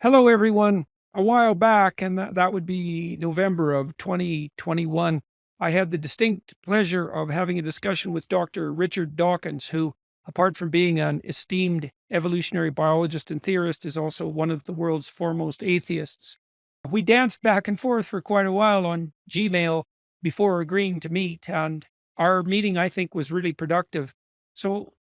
Hello, everyone. A while back, and that would be November of 2021, I had the distinct pleasure of having a discussion with Dr. Richard Dawkins, who, apart from being an esteemed evolutionary biologist and theorist, is also one of the world's foremost atheists. We danced back and forth for quite a while on Gmail before agreeing to meet, and our meeting, I think, was really productive. So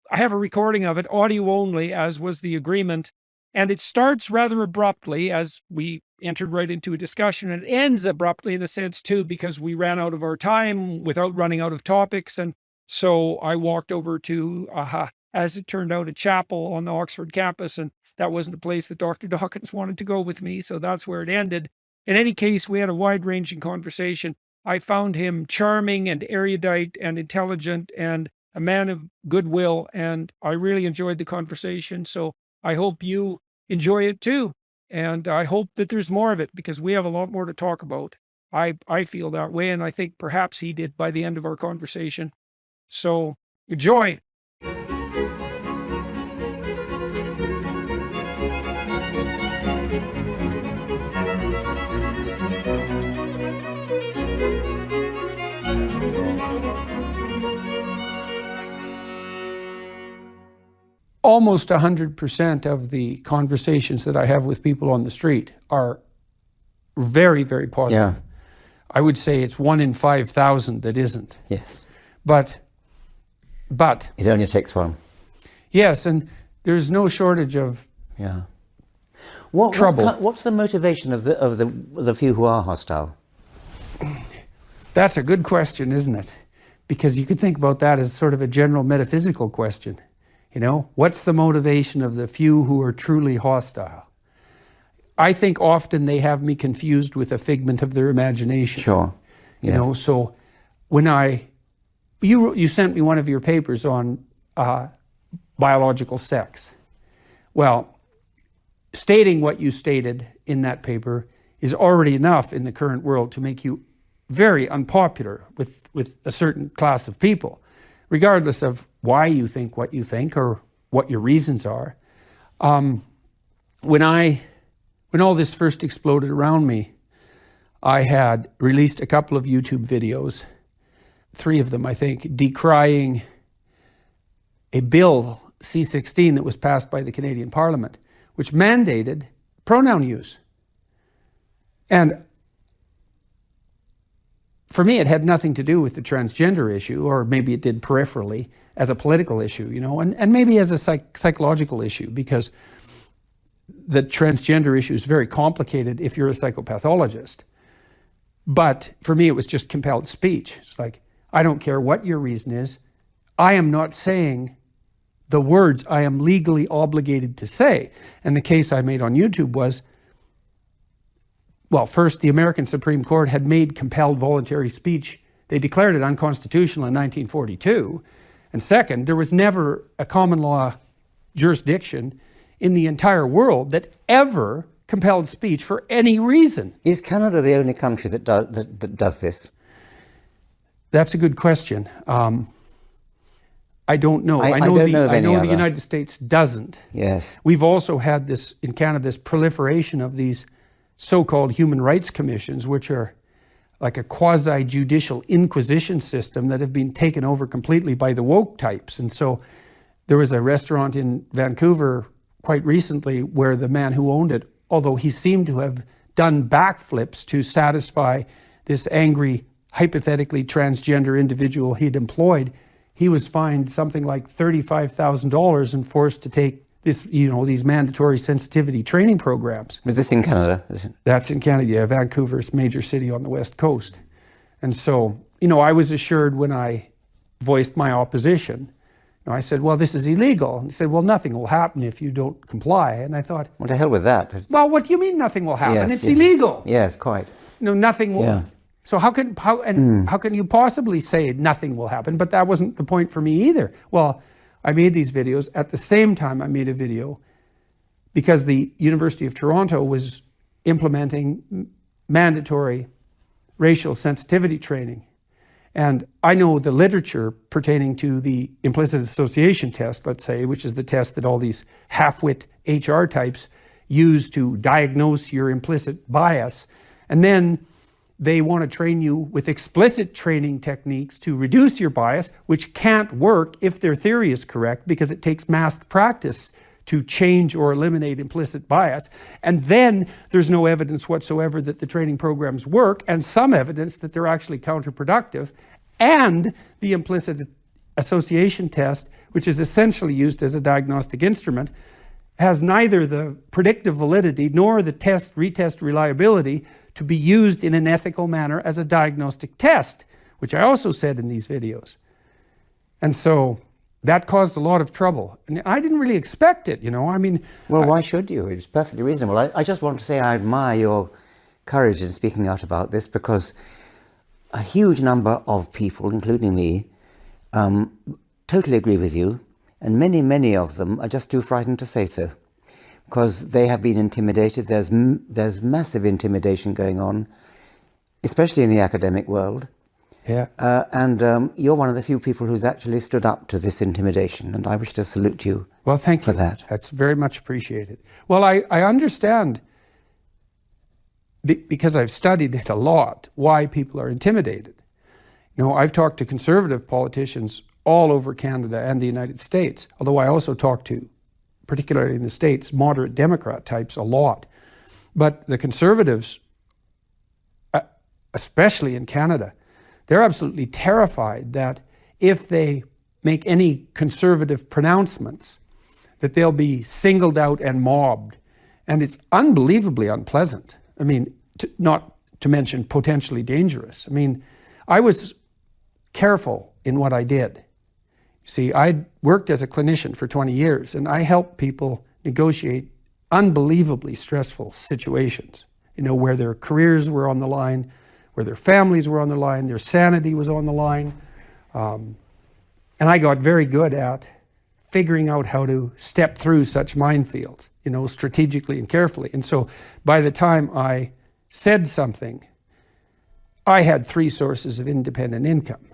I have a recording of it, audio only, as was the agreement. And it starts rather abruptly as we entered right into a discussion, and it ends abruptly in a sense too, because we ran out of our time without running out of topics. And so I walked over to, as it turned out, a chapel on the Oxford campus. And that wasn't a place that Dr. Dawkins wanted to go with me. So that's where it ended. In any case, we had a wide ranging conversation. I found him charming and erudite and intelligent and a man of goodwill. And I really enjoyed the conversation. So I hope you enjoy it too. And I hope that there's more of it because we have a lot more to talk about. I feel that way, and I think perhaps he did by the end of our conversation. So enjoy. Almost 100% of the conversations that I have with people on the street are very, very positive. Yeah. I would say it's 1 in 5,000 that isn't. Yes. But It only takes one. yes, and there's no shortage of Yeah. trouble. What's the motivation of the few who are hostile? That's a good question, isn't it? Because you could think about that as sort of a general metaphysical question. You know, what's the motivation of the few who are truly hostile? I think often they have me confused with a figment of their imagination. Sure. You Yes. know, so when you sent me one of your papers on biological sex. Well, stating what you stated in that paper is already enough in the current world to make you very unpopular with a certain class of people, regardless of why you think what you think or what your reasons are. When all this first exploded around me, I had released a couple of YouTube videos, 3 of them, I think, decrying a bill, C-16, that was passed by the Canadian Parliament, which mandated pronoun use. And for me, it had nothing to do with the transgender issue, or maybe it did peripherally as a political issue, you know, and maybe as a psychological issue, because the transgender issue is very complicated if you're a psychopathologist. But for me, it was just compelled speech. It's like, I don't care what your reason is. I am not saying the words I am legally obligated to say. And the case I made on YouTube was, well, first, the American Supreme Court had made compelled voluntary speech. They declared it unconstitutional in 1942. And second, there was never a common law jurisdiction in the entire world that ever compelled speech for any reason. Is Canada the only country that does this? That's a good question. I don't know. I don't know of any the other. United States doesn't. Yes. We've also had this, in Canada, this proliferation of these so-called human rights commissions, which are like a quasi-judicial inquisition system that have been taken over completely by the woke types. And so there was a restaurant in Vancouver quite recently where the man who owned it, although he seemed to have done backflips to satisfy this angry, hypothetically transgender individual he'd employed, he was fined something like $35,000 and forced to take this, you know, these mandatory sensitivity training programs. Was this in Canada? Is it? That's in Canada, yeah. Vancouver's a major city on the West Coast. And so, you know, I was assured when I voiced my opposition, you know, I said, well, this is illegal. And he said, well, nothing will happen if you don't comply. And I thought, What the hell with that? well, what do you mean nothing will happen? Yes, It's yes. illegal. Yes, quite. You know, nothing will. Yeah. So how can you possibly say nothing will happen? But that wasn't the point for me either. Well, I made these videos. At the same time, I made a video because the University of Toronto was implementing mandatory racial sensitivity training. And I know the literature pertaining to the implicit association test, let's say, which is the test that all these half-wit HR types use to diagnose your implicit bias. And then they want to train you with explicit training techniques to reduce your bias, which can't work if their theory is correct, because it takes massed practice to change or eliminate implicit bias. And then there's no evidence whatsoever that the training programs work, and some evidence that they're actually counterproductive. And the implicit association test, which is essentially used as a diagnostic instrument, has neither the predictive validity nor the retest reliability to be used in an ethical manner as a diagnostic test, which I also said in these videos. And so that caused a lot of trouble. And I didn't really expect it, I mean... Well, why should you? It's perfectly reasonable. I just want to say I admire your courage in speaking out about this, because a huge number of people, including me, totally agree with you, and many, many of them are just too frightened to say so, because they have been intimidated. There's massive intimidation going on, especially in the academic world. Yeah. And you're one of the few people who's actually stood up to this intimidation, and I wish to salute you. Well, thank you for that. That's very much appreciated. Well, I understand, because I've studied it a lot, why people are intimidated. I've talked to conservative politicians all over Canada and the United States, although I also talk to, particularly in the States, moderate Democrat types a lot. But the conservatives, especially in Canada, they're absolutely terrified that if they make any conservative pronouncements, that they'll be singled out and mobbed. And it's unbelievably unpleasant. I mean, not to mention potentially dangerous. I mean, I was careful in what I did. See, I worked as a clinician for 20 years, and I helped people negotiate unbelievably stressful situations, where their careers were on the line, where their families were on the line, their sanity was on the line. And I got very good at figuring out how to step through such minefields, strategically and carefully. And so by the time I said something, I had 3 sources of independent income.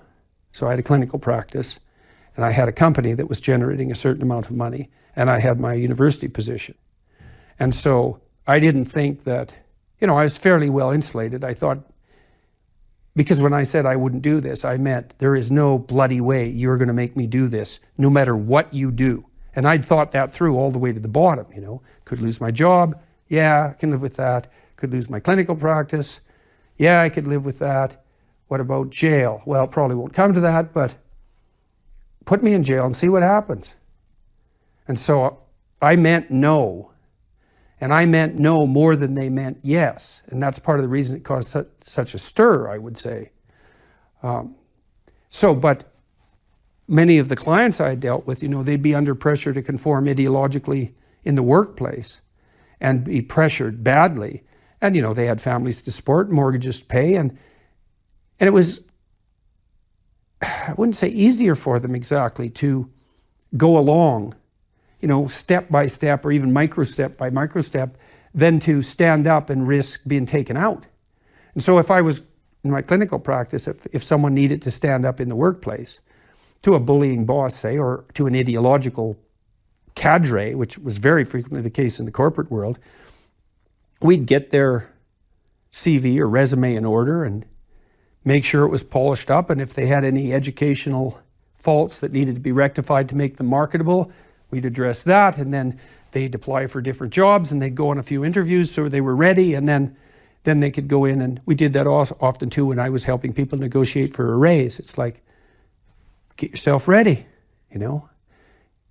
So I had a clinical practice, and I had a company that was generating a certain amount of money, and I had my university position. And so I didn't think that, I was fairly well insulated. I thought, because when I said I wouldn't do this, I meant there is no bloody way you're going to make me do this, no matter what you do. And I'd thought that through all the way to the bottom, Could lose my job. Yeah, I can live with that. Could lose my clinical practice. Yeah, I could live with that. What about jail? Well, probably won't come to that, but put me in jail and see what happens. And so I meant no. And I meant no more than they meant yes. And that's part of the reason it caused such a stir, I would say. But many of the clients I dealt with, they'd be under pressure to conform ideologically in the workplace and be pressured badly. And, they had families to support, mortgages to pay. And it was, I wouldn't say easier for them exactly to go along, step by step or even micro-step by micro-step, than to stand up and risk being taken out. And so if I was in my clinical practice, if someone needed to stand up in the workplace to a bullying boss, say, or to an ideological cadre, which was very frequently the case in the corporate world, we'd get their CV or resume in order and make sure it was polished up. And if they had any educational faults that needed to be rectified to make them marketable, we'd address that. And then they'd apply for different jobs and they'd go on a few interviews so they were ready. And then they could go in, and we did that often too when I was helping people negotiate for a raise. It's like, get yourself ready,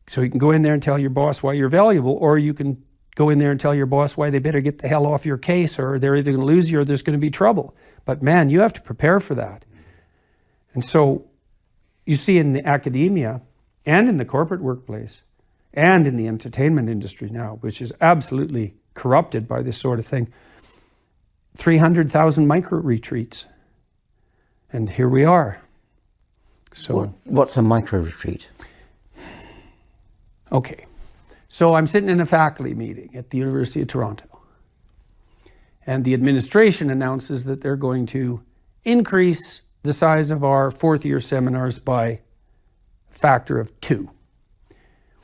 So you can go in there and tell your boss why you're valuable, or you can go in there and tell your boss why they better get the hell off your case, or they're either going to lose you or there's going to be trouble. But man, you have to prepare for that. And so you see in the academia and in the corporate workplace and in the entertainment industry now, which is absolutely corrupted by this sort of thing, 300,000 micro retreats. And here we are. So what's a micro retreat? Okay. So I'm sitting in a faculty meeting at the University of Toronto. And the administration announces that they're going to increase the size of our 4th year seminars by a factor of 2.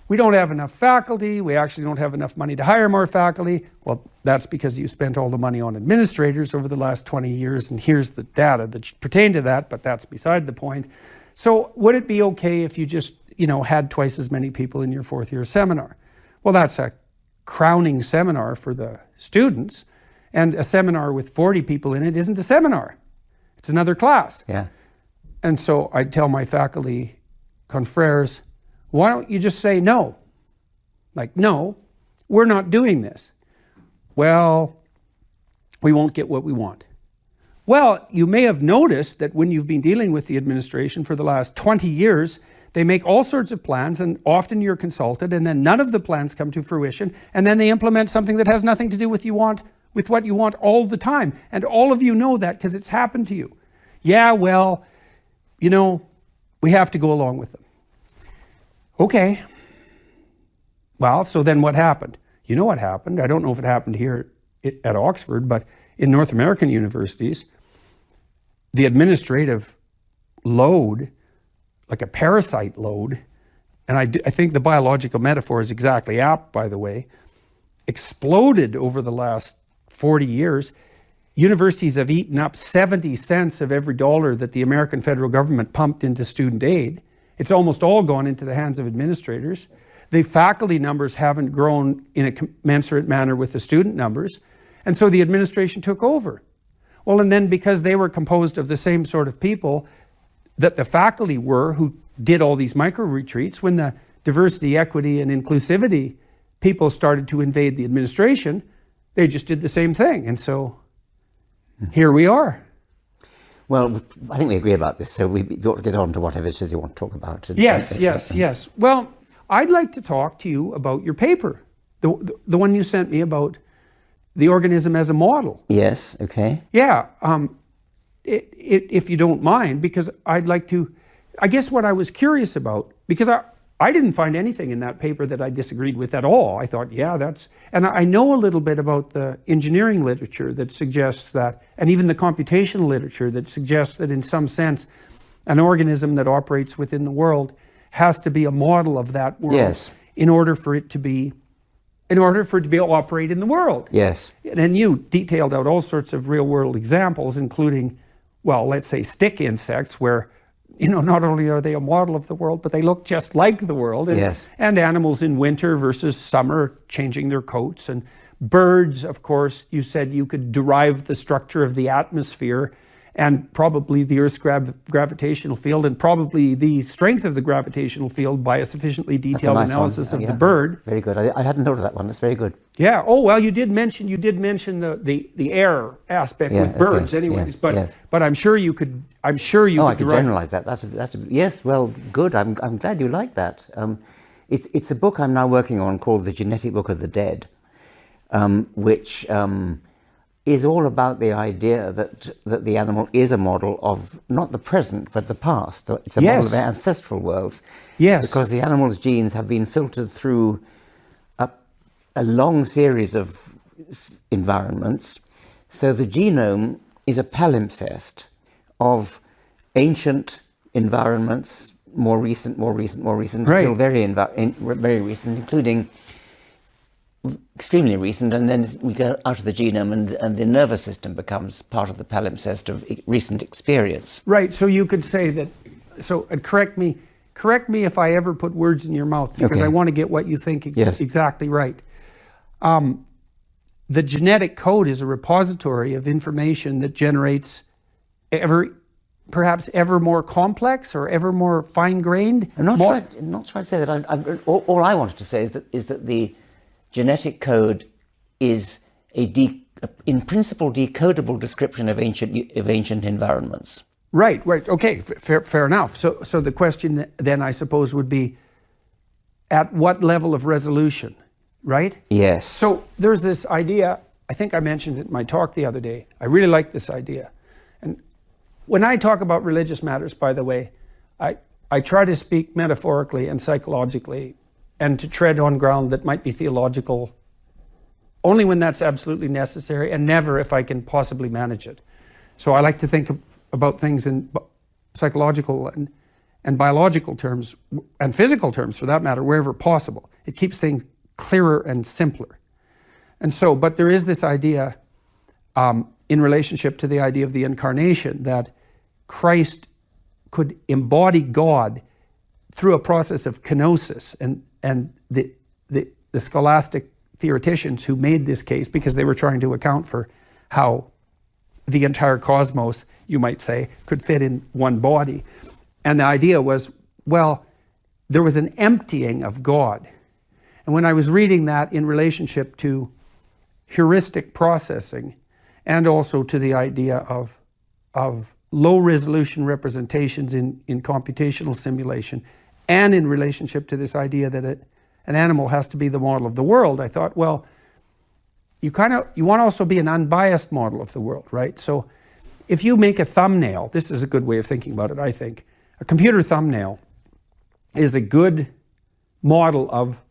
we don't have enough faculty. We actually don't have enough money to hire more faculty. Well, that's because you spent all the money on administrators over the last 20 years, and here's the data that pertain to that, but that's beside the point. So would it be okay if you just, had twice as many people in your fourth year seminar? Well, that's a crowning seminar for the students, and a seminar with 40 people in it isn't a seminar. It's another class. Yeah. And so I tell my faculty confreres, why don't you just say no? Like, no, we're not doing this. Well, we won't get what we want. Well, you may have noticed that when you've been dealing with the administration for the last 20 years, they make all sorts of plans, and often you're consulted, and then none of the plans come to fruition, and then they implement something that has nothing to do with what you want all the time. And all of you know that because it's happened to you. Yeah, well, we have to go along with them. Okay. Well, so then what happened? You know what happened? I don't know if it happened here at Oxford, but in North American universities, the administrative load, like a parasite load, and I think the biological metaphor is exactly apt, by the way, exploded over the last 40 years. Universities have eaten up 70 cents of every dollar that the American federal government pumped into student aid. It's almost all gone into the hands of administrators. The faculty numbers haven't grown in a commensurate manner with the student numbers. And so the administration took over. Well, and then because they were composed of the same sort of people that the faculty were, who did all these micro-retreats, when the diversity, equity, and inclusivity people started to invade the administration, they just did the same thing. And so here we are. Well, I think we agree about this, so we ought to get on to whatever it is you want to talk about. Yes. Well, I'd like to talk to you about your paper, the one you sent me about the organism as a model. Yes, okay. Yeah, if you don't mind, because I'd like to, I guess what I was curious about, because I didn't find anything in that paper that I disagreed with at all. I thought, and I know a little bit about the engineering literature that suggests that, and even the computational literature that suggests that in some sense, an organism that operates within the world has to be a model of that world. Yes. in order for it to be able to operate in the world. Yes. And you detailed out all sorts of real world examples, including, well, let's say stick insects, where not only are they a model of the world, but they look just like the world. And, yes. And animals in winter versus summer changing their coats. And birds, of course, you said you could derive the structure of the atmosphere and probably the Earth's gravitational field and probably the strength of the gravitational field by a sufficiently detailed analysis of the bird. Very good. I hadn't noted that one. That's very good. Yeah. Oh, well, you did mention the air aspect with birds, anyways. But I'm sure you could. I could generalize that. That's yes. Well, good. I'm glad you like that. It's a book I'm now working on called The Genetic Book of the Dead, which is all about the idea that the animal is a model of not the present but the past. It's a model of their ancestral worlds. Yes. Because the animal's genes have been filtered through a long series of environments. So the genome is a palimpsest of ancient environments, more recent, right, until very recent, including extremely recent, and then we go out of the genome and the nervous system becomes part of the palimpsest of recent experience. Right, so you could say that, correct me if I ever put words in your mouth, because I want to get what you think exactly right. The genetic code is a repository of information that generates perhaps ever more complex or ever more fine-grained. I'm not trying to say that. All I wanted to say is that the genetic code is in principle, decodable description of ancient environments. Right. Okay, fair enough. So the question then, I suppose, would be, at what level of resolution, right? Yes. So there's this idea, I think I mentioned it in my talk the other day. I really like this idea. And when I talk about religious matters, by the way, I try to speak metaphorically and psychologically, and to tread on ground that might be theological only when that's absolutely necessary, and never if I can possibly manage it. So I like to think about things in psychological and biological terms, and physical terms for that matter, wherever possible. It keeps things clearer and simpler. And so, but there is this idea in relationship to the idea of the incarnation that Christ could embody God through a process of kenosis, and the scholastic theoreticians who made this case, because they were trying to account for how the entire cosmos, you might say, could fit in one body. And the idea was, well, there was an emptying of God. And when I was reading that in relationship to heuristic processing, and also to the idea of low resolution representations in computational simulation, and in relationship to this idea that an animal has to be the model of the world, I thought, well, you want to also be an unbiased model of the world, right? So if you make a thumbnail, this is a good way of thinking about it, I think. A computer thumbnail is a good model of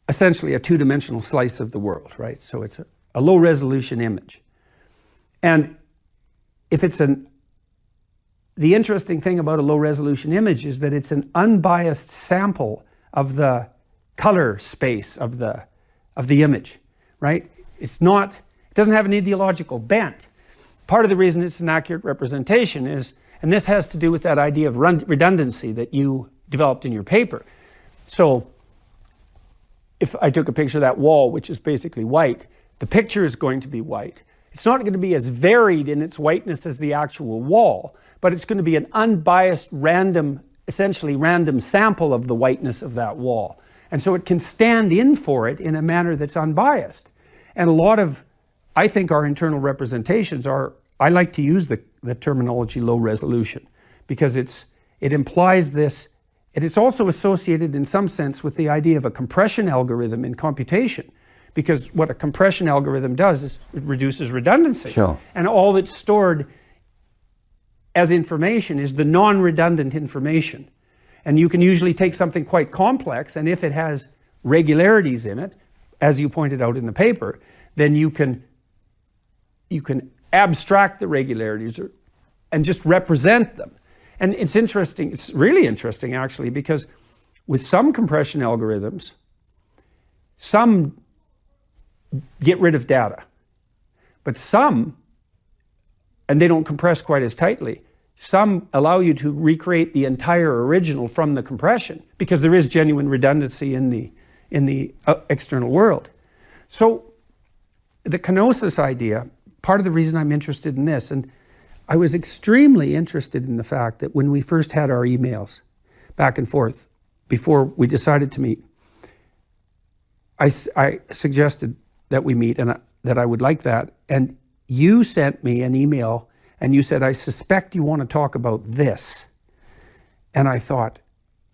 essentially a two-dimensional slice of the world, right? So it's a low-resolution image. And if it's the interesting thing about a low-resolution image is that it's an unbiased sample of the color space of the image, right? It doesn't have an ideological bent. Part of the reason it's an accurate representation is, and this has to do with that idea of redundancy that you developed in your paper. So if I took a picture of that wall, which is basically white, the picture is going to be white. It's not going to be as varied in its whiteness as the actual wall, but it's going to be an unbiased, essentially random sample of the whiteness of that wall. And so it can stand in for it in a manner that's unbiased. And a lot of, I think, our internal representations I like to use the terminology low resolution, because it implies this, and it's also associated in some sense with the idea of a compression algorithm in computation, because what a compression algorithm does is it reduces redundancy. Sure. And all that's stored as information is the non-redundant information. And you can usually take something quite complex, and if it has regularities in it, as you pointed out in the paper, then you can abstract the regularities and just represent them. And it's interesting, it's really interesting actually, because with some compression algorithms, some get rid of data, but some, and they don't compress quite as tightly, some allow you to recreate the entire original from the compression, because there is genuine redundancy in the external world. So the kenosis idea, part of the reason I'm interested in this, and I was extremely interested in the fact that when we first had our emails back and forth before we decided to meet, I suggested that we meet and that I would like that. And you sent me an email and you said, I suspect you want to talk about this. And I thought,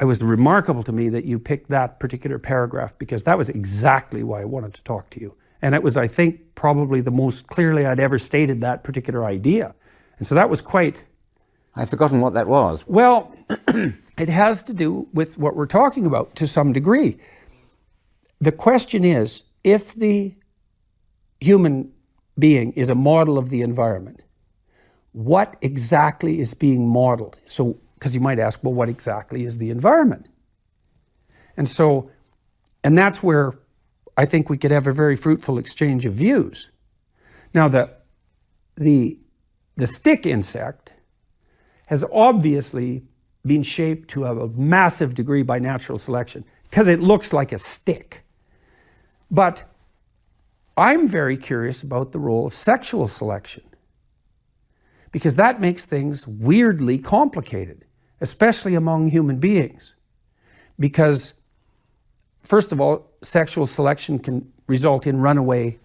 it was remarkable to me that you picked that particular paragraph, because that was exactly why I wanted to talk to you. And it was, I think, probably the most clearly I'd ever stated that particular idea. And so that was quite... I've forgotten what that was. Well, it has to do with what we're talking about to some degree. The question is, if the human being is a model of the environment, what exactly is being modeled? So, because you might ask, well, what exactly is the environment? And so, and that's where I think we could have a very fruitful exchange of views. Now, the stick insect has obviously been shaped to a massive degree by natural selection, because it looks like a stick. But I'm very curious about the role of sexual selection, because that makes things weirdly complicated, especially among human beings. Because, first of all, sexual selection can result in runaway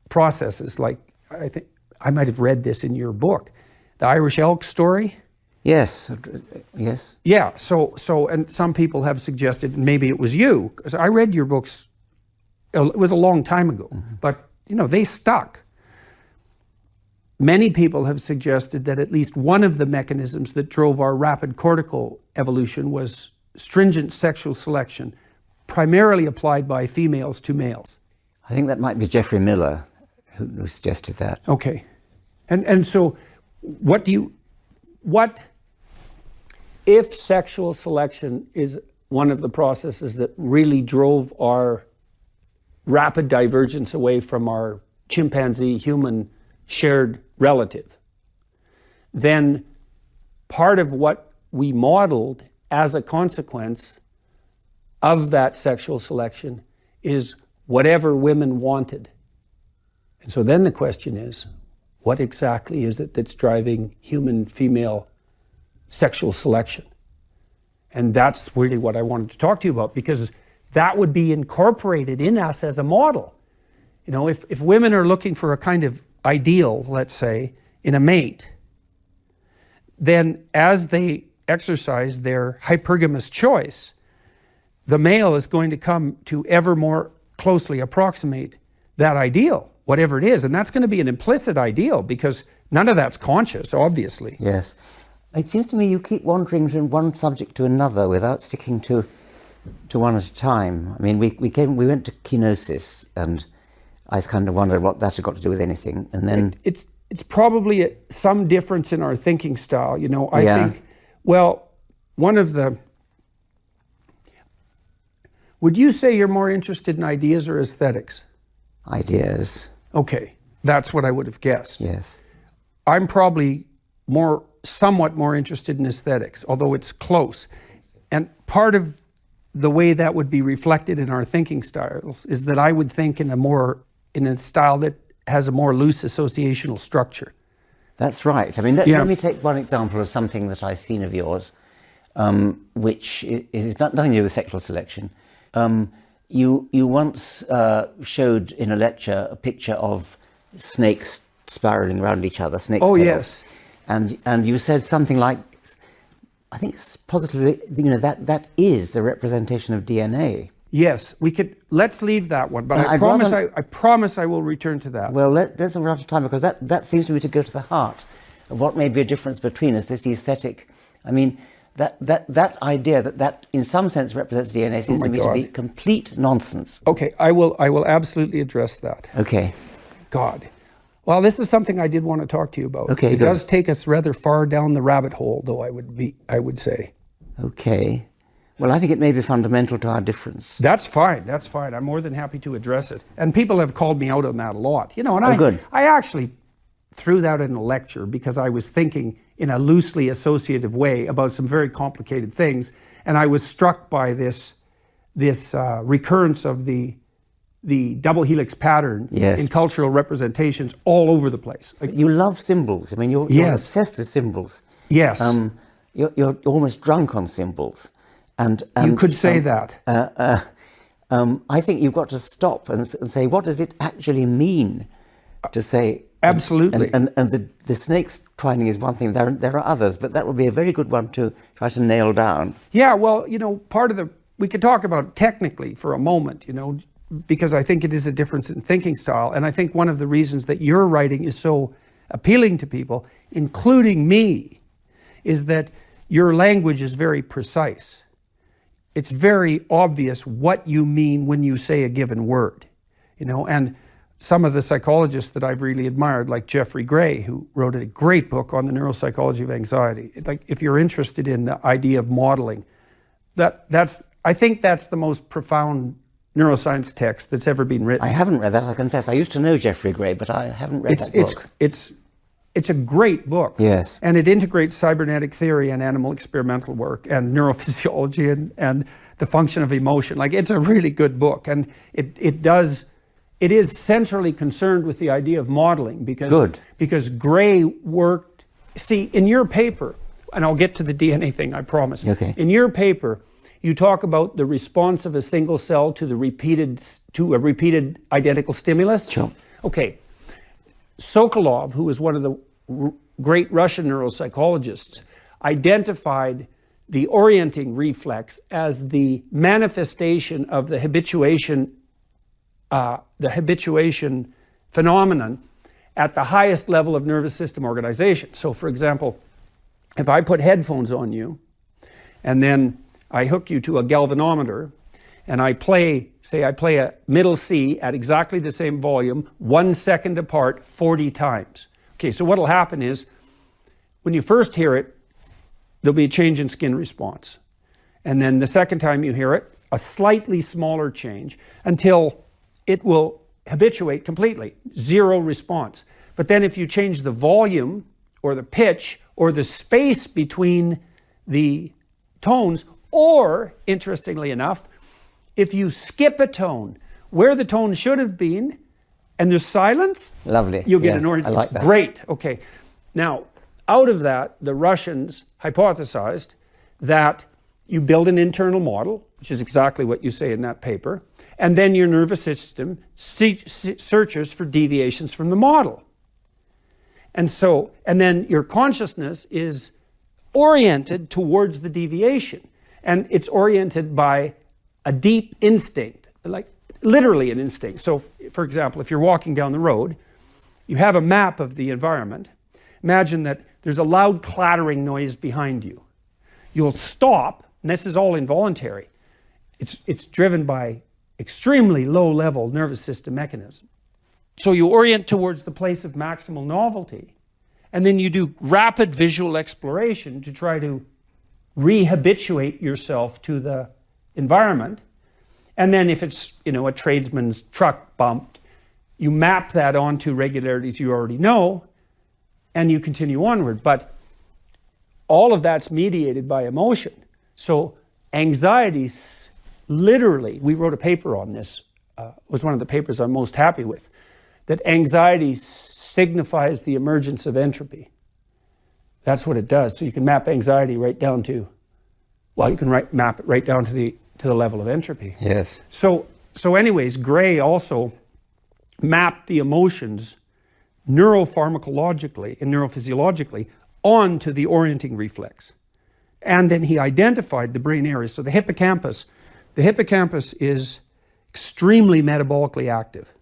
processes. Like, I think I might have read this in your book, the Irish elk story. Yes, yes. Yeah, so and some people have suggested, and maybe it was you, because I read your books, it was a long time ago, but they stuck. Many people have suggested that at least one of the mechanisms that drove our rapid cortical evolution was stringent sexual selection, primarily applied by females to males. I think that might be Geoffrey Miller who suggested that. Okay. And so what if sexual selection is one of the processes that really drove our rapid divergence away from our chimpanzee human shared relative, then part of what we modeled as a consequence of that sexual selection is whatever women wanted. And so then the question is, what exactly is it that's driving human female sexual selection? And that's really what I wanted to talk to you about, because that would be incorporated in us as a model. You know, if women are looking for a kind of ideal, let's say, in a mate, then as they exercise their hypergamous choice, the male is going to come to ever more closely approximate that ideal, whatever it is. And that's going to be an implicit ideal, because none of that's conscious, obviously. Yes. It seems to me you keep wandering from one subject to another without sticking to one at a time. I mean, we went to kenosis, and I kind of wondered what that had got to do with anything. And then it's probably some difference in our thinking style. You know, I think, well, one of the, would you say you're more interested in ideas or aesthetics? Ideas. Okay, that's what I would have guessed. Yes. I'm probably somewhat more interested in aesthetics, although it's close. And part of the way that would be reflected in our thinking styles is that I would think in a style that has a more loose associational structure. That's right. I mean, let me take one example of something that I've seen of yours, which is nothing to do with sexual selection. You once showed in a lecture a picture of snakes spiraling around each other, snakes' tails. Yes. And you said something like, I think it's positively, you know, that is a representation of DNA. Yes, let's leave that one, but I promise I will return to that. Well, let's run out of time, because that seems to me to go to the heart of what may be a difference between us, this aesthetic. I mean, that idea that in some sense represents DNA seems to me to be complete nonsense. Okay, I will absolutely address that. Okay. God. Well, this is something I did want to talk to you about. Okay, it does take us rather far down the rabbit hole, though, I would say. Okay. Well, I think it may be fundamental to our difference. That's fine. I'm more than happy to address it. And people have called me out on that a lot. You know, and good. I actually threw that in a lecture because I was thinking in a loosely associative way about some very complicated things, and I was struck by this recurrence of the double helix pattern in cultural representations all over the place. You love symbols. I mean, you're obsessed with symbols. Yes. You're almost drunk on symbols. And you could say that. I think you've got to stop and say, what does it actually mean to say? Absolutely. And the snakes twining is one thing. There are others, but that would be a very good one to try to nail down. Yeah, well, you know, we could talk about technically for a moment, you know, because I think it is a difference in thinking style. And I think one of the reasons that your writing is so appealing to people, including me, is that your language is very precise. It's very obvious what you mean when you say a given word, you know, and some of the psychologists that I've really admired, like Jeffrey Gray, who wrote a great book on the neuropsychology of anxiety. Like, if you're interested in the idea of modeling, I think that's the most profound neuroscience text that's ever been written. I haven't read that, I confess. I used to know Jeffrey Gray, but I haven't read that book. It's a great book. Yes. And it integrates cybernetic theory and animal experimental work and neurophysiology and the function of emotion. Like, it's a really good book. And it is centrally concerned with the idea of modeling because Gray worked, see, in your paper, and I'll get to the DNA thing, I promise. Okay. In your paper, you talk about the response of a single cell to a repeated identical stimulus. Sure. Okay. Sokolov, who was one of the great Russian neuropsychologists, identified the orienting reflex as the manifestation of the habituation phenomenon at the highest level of nervous system organization. So, for example, if I put headphones on you and then I hook you to a galvanometer and I play a middle C at exactly the same volume, 1 second apart, 40 times. Okay, so what'll happen is when you first hear it, there'll be a change in skin response. And then the second time you hear it, a slightly smaller change until it will habituate completely, zero response. But then if you change the volume or the pitch or the space between the tones, or interestingly enough, if you skip a tone where the tone should have been and there's silence, lovely, you'll get an orientation. I like that. Great. Okay. Now, out of that, the Russians hypothesized that you build an internal model, which is exactly what you say in that paper, and then your nervous system searches for deviations from the model. And then your consciousness is oriented towards the deviation. And it's oriented by a deep instinct, like literally an instinct. So, for example, if you're walking down the road, you have a map of the environment. Imagine that there's a loud clattering noise behind you. You'll stop, and this is all involuntary. It's driven by extremely low-level nervous system mechanism. So you orient towards the place of maximal novelty, and then you do rapid visual exploration to try to rehabituate yourself to the environment. And then if it's, a tradesman's truck bumped, you map that onto regularities you already know, and you continue onward. But all of that's mediated by emotion. So anxiety, literally, we wrote a paper on this, was one of the papers I'm most happy with, that anxiety signifies the emergence of entropy. That's what it does. So you can map anxiety right down to, you can map it right down to the level of entropy. Yes. So anyways, Gray also mapped the emotions neuropharmacologically and neurophysiologically onto the orienting reflex. And then he identified the brain areas. So the hippocampus is extremely metabolically active.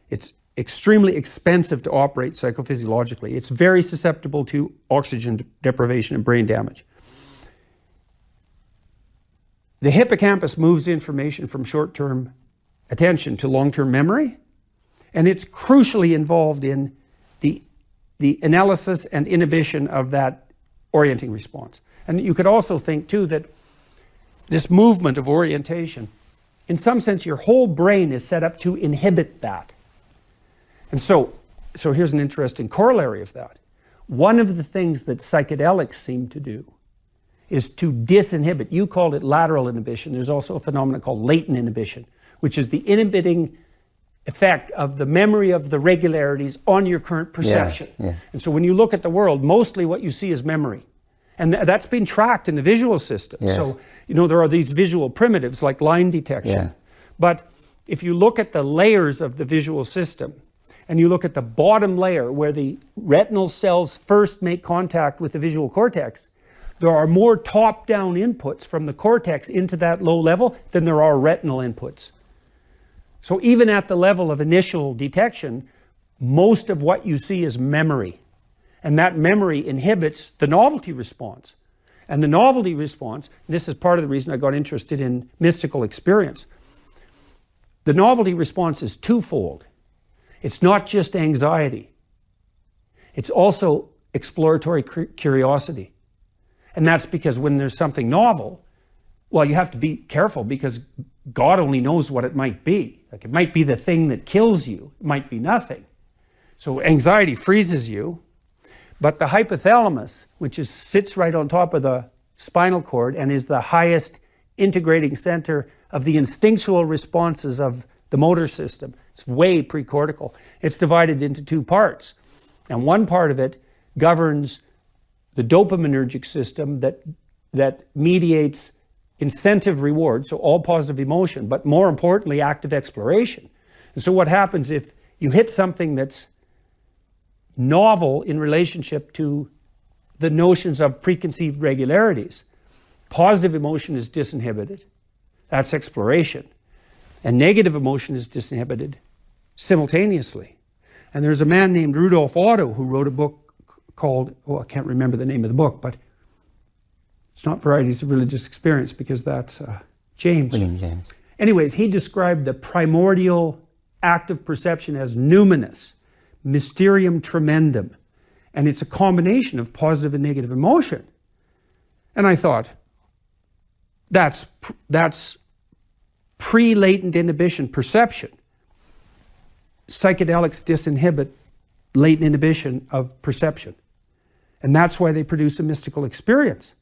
It's extremely expensive to operate psychophysiologically. It's very susceptible to oxygen deprivation and brain damage. The hippocampus moves information from short-term attention to long-term memory, and it's crucially involved in the analysis and inhibition of that orienting response. And you could also think, too, that this movement of orientation, in some sense, your whole brain is set up to inhibit that. And so here's an interesting corollary of that. One of the things that psychedelics seem to do is to disinhibit. You called it lateral inhibition. There's also a phenomenon called latent inhibition, which is the inhibiting effect of the memory of the regularities on your current perception. Yeah. And so when you look at the world, mostly what you see is memory. And that's been tracked in the visual system. Yes. So, there are these visual primitives like line detection. Yeah. But if you look at the layers of the visual system, and you look at the bottom layer where the retinal cells first make contact with the visual cortex, there are more top-down inputs from the cortex into that low level than there are retinal inputs. So even at the level of initial detection, most of what you see is memory. And that memory inhibits the novelty response. And the novelty response, and this is part of the reason I got interested in mystical experience, the novelty response is twofold. It's not just anxiety. It's also exploratory curiosity. And that's because when there's something novel, you have to be careful because God only knows what it might be. Like it might be the thing that kills you. It might be nothing. So anxiety freezes you. But the hypothalamus, which sits right on top of the spinal cord and is the highest integrating center of the instinctual responses of the motor system, it's way precortical. It's divided into two parts. And one part of it governs the dopaminergic system that mediates incentive reward, so all positive emotion, but more importantly, active exploration. And so what happens if you hit something that's novel in relationship to the notions of preconceived regularities? Positive emotion is disinhibited. That's exploration. And negative emotion is disinhibited simultaneously. And there's a man named Rudolf Otto who wrote a book called, I can't remember the name of the book, but it's not Varieties of Religious Experience because that's James. William James. Anyways, he described the primordial active perception as numinous, mysterium tremendum. And it's a combination of positive and negative emotion. And I thought, that's pre-latent inhibition perception. Psychedelics disinhibit latent inhibition of perception. And that's why they produce a mystical experience.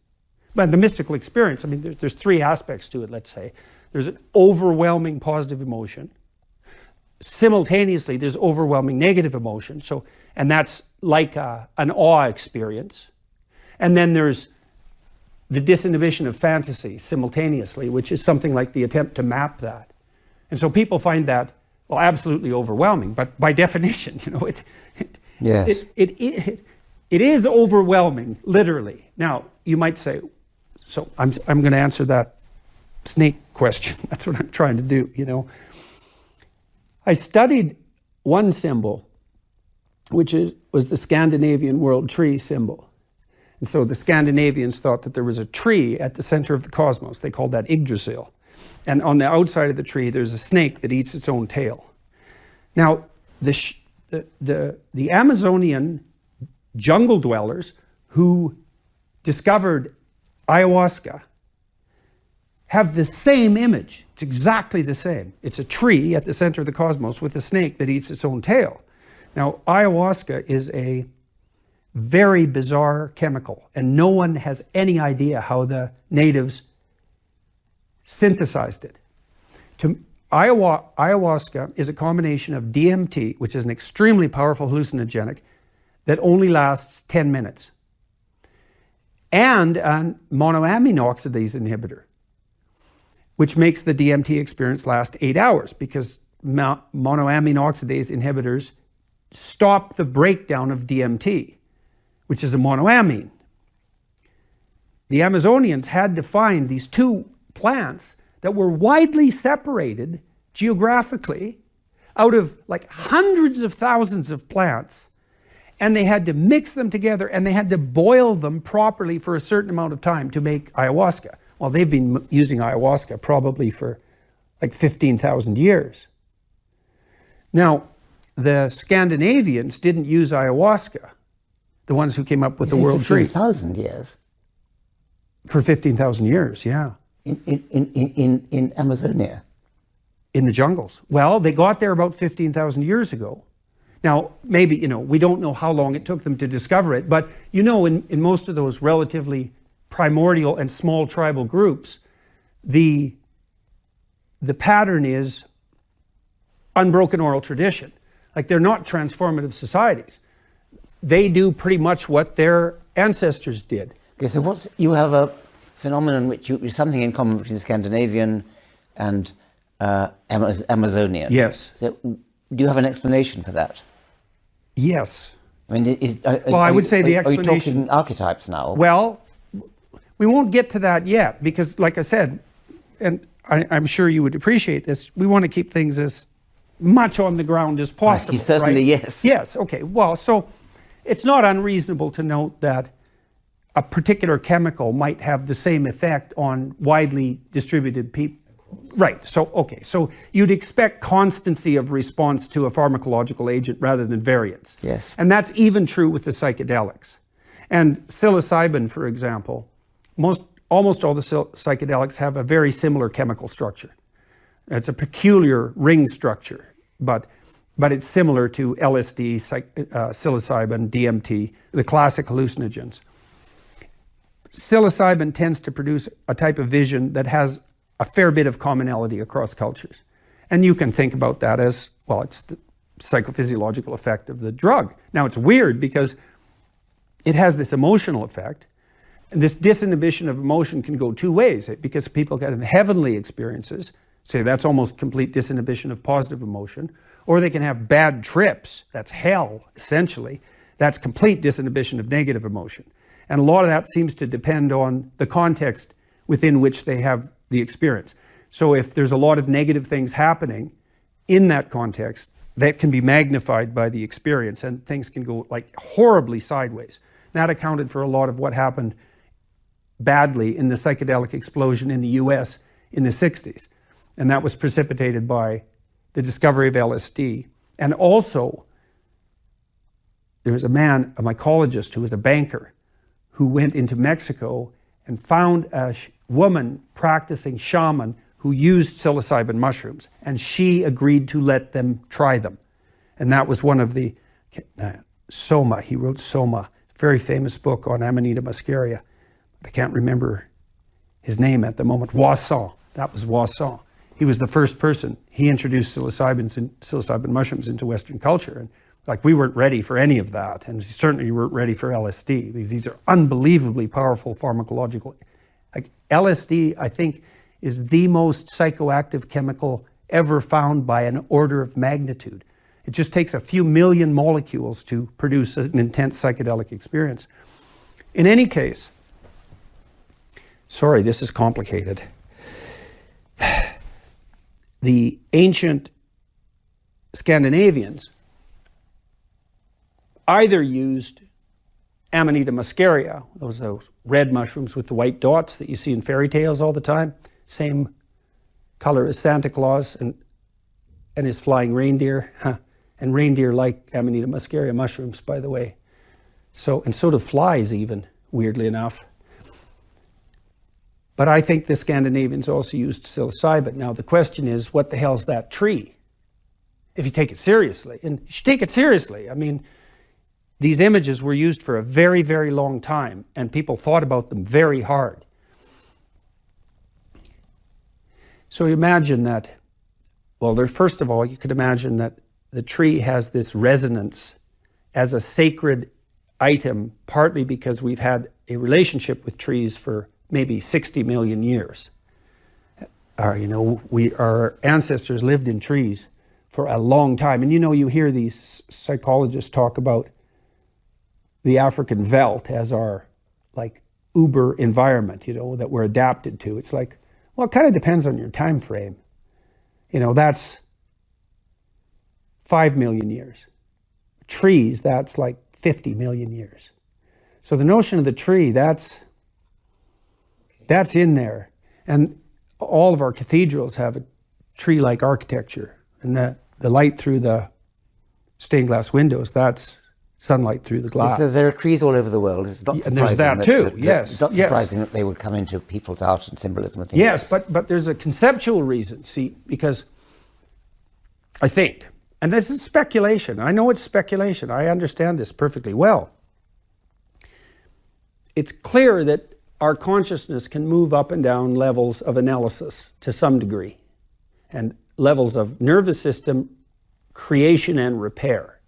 But the mystical experience, I mean, there's three aspects to it, let's say. There's an overwhelming positive emotion. Simultaneously, there's overwhelming negative emotion. And that's like an awe experience. And then there's the disinhibition of fantasy simultaneously, which is something like the attempt to map that. And so people find that, well, absolutely overwhelming. But by definition, Yes. It is overwhelming, literally. Now, you might say, so I'm going to answer that snake question. That's what I'm trying to do, I studied one symbol, which was the Scandinavian world tree symbol. And so the Scandinavians thought that there was a tree at the center of the cosmos. They called that Yggdrasil. And on the outside of the tree, there's a snake that eats its own tail. Now, the Amazonian jungle dwellers who discovered ayahuasca have the same image. It's exactly the same. It's a tree at the center of the cosmos with a snake that eats its own tail. Now, ayahuasca is a very bizarre chemical, and no one has any idea how the natives synthesized it. Ayahuasca is a combination of DMT, which is an extremely powerful hallucinogenic that only lasts 10 minutes, and a monoamine oxidase inhibitor, which makes the DMT experience last 8 hours, because monoamine oxidase inhibitors stop the breakdown of DMT, which is a monoamine. The Amazonians had to find these two plants that were widely separated geographically out of like hundreds of thousands of plants, and they had to mix them together, and they had to boil them properly for a certain amount of time to make ayahuasca. Well, they've been using ayahuasca probably for like 15,000 years. Now, the Scandinavians didn't use ayahuasca, the ones who came up with the world tree. 15,000 years? For 15,000 years, yeah. In Amazonia? In the jungles. Well, they got there about 15,000 years ago. Now, maybe, we don't know how long it took them to discover it, but in most of those relatively primordial and small tribal groups, the pattern is unbroken oral tradition. Like, they're not transformative societies. They do pretty much what their ancestors did. Okay, so you have a phenomenon which is something in common between Scandinavian and Amazonian. Yes. So do you have an explanation for that? Yes. I mean, I would say the explanation... Are you talking archetypes now? Well, we won't get to that yet, because like I said, and I'm sure you would appreciate this, we want to keep things as much on the ground as possible. Certainly, right? yes. Yes, okay. Well, so it's not unreasonable to note that a particular chemical might have the same effect on widely distributed people. Right, so you'd expect constancy of response to a pharmacological agent rather than variance. Yes. And that's even true with the psychedelics. And psilocybin, for example, almost all the psychedelics have a very similar chemical structure. It's a peculiar ring structure, but it's similar to LSD, psilocybin, DMT, the classic hallucinogens. Psilocybin tends to produce a type of vision that has a fair bit of commonality across cultures. And you can think about that as, well, it's the psychophysiological effect of the drug. Now, it's weird because it has this emotional effect, and this disinhibition of emotion can go two ways, because people get heavenly experiences, say that's almost complete disinhibition of positive emotion, or they can have bad trips, that's hell, essentially. That's complete disinhibition of negative emotion. And a lot of that seems to depend on the context within which they have the experience. So if there's a lot of negative things happening in that context, that can be magnified by the experience, and things can go like horribly sideways. That accounted for a lot of what happened badly in the psychedelic explosion in the US in the 60s. And that was precipitated by the discovery of LSD. And also, there was a mycologist who was a banker, who went into Mexico and found a woman practicing shaman who used psilocybin mushrooms, and she agreed to let them try them. And that was one of the, Soma, he wrote Soma, very famous book on Amanita muscaria. I can't remember his name at the moment. Wasson, that was Wasson. He was the first person. He introduced psilocybin mushrooms into Western culture. And like, we weren't ready for any of that. And certainly we weren't ready for LSD, because these are unbelievably powerful pharmacological. Like, LSD, I think, is the most psychoactive chemical ever found by an order of magnitude. It just takes a few million molecules to produce an intense psychedelic experience. In any case, sorry, this is complicated. The ancient Scandinavians either used Amanita muscaria, those red mushrooms with the white dots that you see in fairy tales all the time, same color as Santa Claus and his flying reindeer. And reindeer like Amanita muscaria mushrooms, by the way. So do flies even, weirdly enough. But I think the Scandinavians also used psilocybin. Now the question is, what the hell's that tree? If you take it seriously, and you should take it seriously. I mean, these images were used for a very, very long time, and people thought about them very hard. So imagine that, well, first of all, you could imagine that the tree has this resonance as a sacred item, partly because we've had a relationship with trees for maybe 60 million years. Our ancestors lived in trees for a long time. And you hear these psychologists talk about the African veldt as our like uber environment, that we're adapted to. It's like, well, it kind of depends on your time frame. That's 5 million years. Trees, that's like 50 million years. So the notion of the tree, that's in there. And all of our cathedrals have a tree-like architecture. And the light through the stained glass windows, that's sunlight through the glass. So there are trees all over the world. It's not surprising. And there's that too, yes. It's not surprising that they would come into people's art and symbolism and things. Yes, but there's a conceptual reason, see, because I think, and this is speculation. I know it's speculation. I understand this perfectly well. It's clear that our consciousness can move up and down levels of analysis to some degree, and levels of nervous system creation and repair.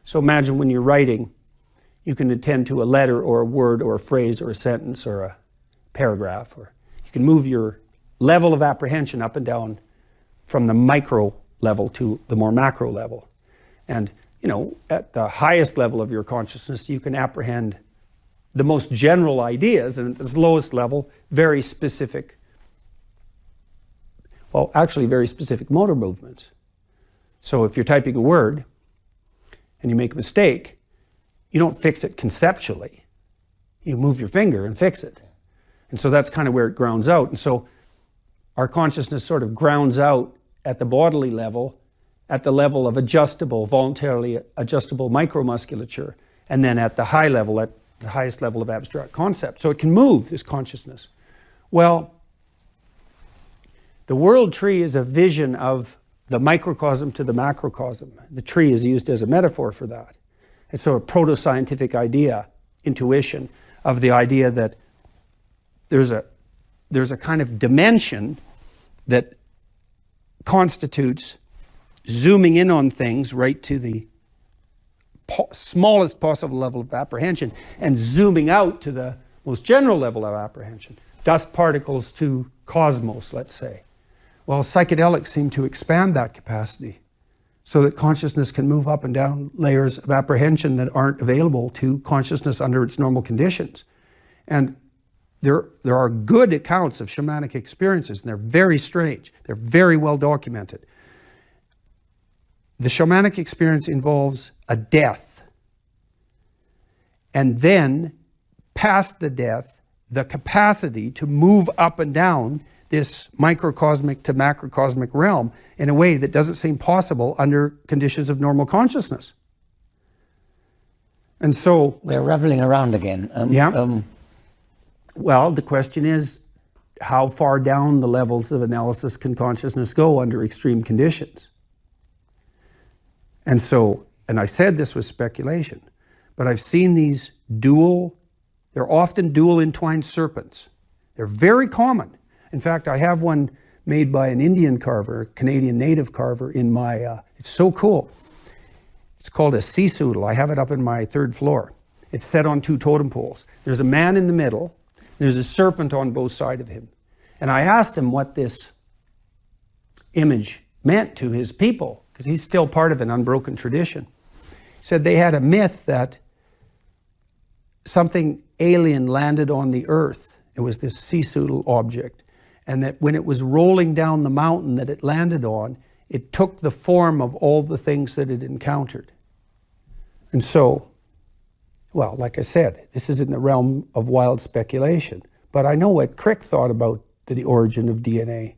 So imagine when you're writing, you can attend to a letter or a word or a phrase or a sentence or a paragraph, or you can move your level of apprehension up and down from the micro level to the more macro level. And, at the highest level of your consciousness, you can apprehend the most general ideas, and at the lowest level, very specific motor movements. So if you're typing a word and you make a mistake, you don't fix it conceptually. You move your finger and fix it. And so that's kind of where it grounds out. And so our consciousness sort of grounds out at the bodily level, at the level of voluntarily adjustable micromusculature, and then at the high level, at the highest level of abstract concept. So it can move, this consciousness. Well, the world tree is a vision of the microcosm to the macrocosm. The tree is used as a metaphor for that. It's sort of proto-scientific idea, intuition, of the idea that there's a kind of dimension that constitutes zooming in on things right to the smallest possible level of apprehension and zooming out to the most general level of apprehension. Dust particles to cosmos, let's say. Well, psychedelics seem to expand that capacity so that consciousness can move up and down layers of apprehension that aren't available to consciousness under its normal conditions. And there are good accounts of shamanic experiences, and they're very strange. They're very well documented. The shamanic experience involves a death. And then, past the death, the capacity to move up and down this microcosmic to macrocosmic realm in a way that doesn't seem possible under conditions of normal consciousness. And so... We're rattling around again. Well, the question is, how far down the levels of analysis can consciousness go under extreme conditions? And so, and I said this was speculation, but I've seen these they're often dual entwined serpents. They're very common. In fact, I have one made by an Indian carver, a Canadian native carver in my, it's so cool. It's called a sea soodle. I have it up in my 3rd floor. It's set on 2 totem poles. There's a man in the middle. There's a serpent on both sides of him. And I asked him what this image meant to his people, because he's still part of an unbroken tradition. He said they had a myth that something alien landed on the earth. It was this sea soodle object. And that when it was rolling down the mountain that it landed on, it took the form of all the things that it encountered. And so, well, like I said, this is in the realm of wild speculation. But I know what Crick thought about the origin of DNA.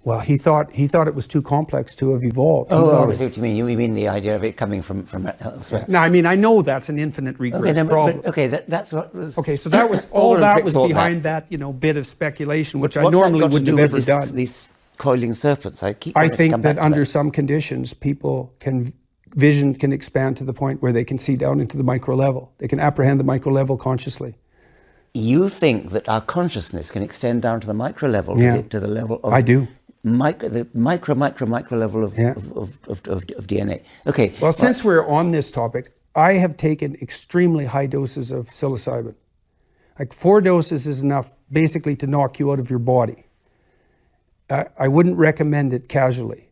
Well, he thought it was too complex to have evolved. I see what you mean. You mean the idea of it coming from elsewhere? No, I mean, I know that's an infinite regress problem. That's what was... Okay, so that was, all that was behind that, bit of speculation, which I normally wouldn't have ever done. These coiling serpents, I think that under some conditions, vision can expand to the point where they can see down into the micro level. They can apprehend the micro level consciously. You think that our consciousness can extend down to the micro level, to the level of... I do. The micro level of DNA. Okay. Well, since we're on this topic, I have taken extremely high doses of psilocybin. Like 4 doses is enough basically to knock you out of your body. I wouldn't recommend it casually.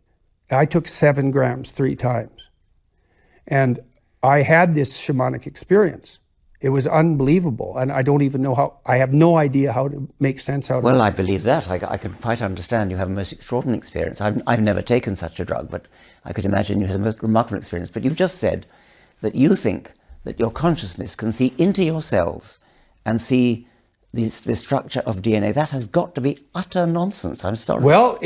I took 7 grams 3 times. And I had this shamanic experience. It was unbelievable, and I don't even know I have no idea how to make sense out of it. Well, I believe that. I can quite understand you have a most extraordinary experience. I've never taken such a drug, but I could imagine you had a most remarkable experience. But you've just said that you think that your consciousness can see into your cells and see the structure of DNA. That has got to be utter nonsense. I'm sorry. Well,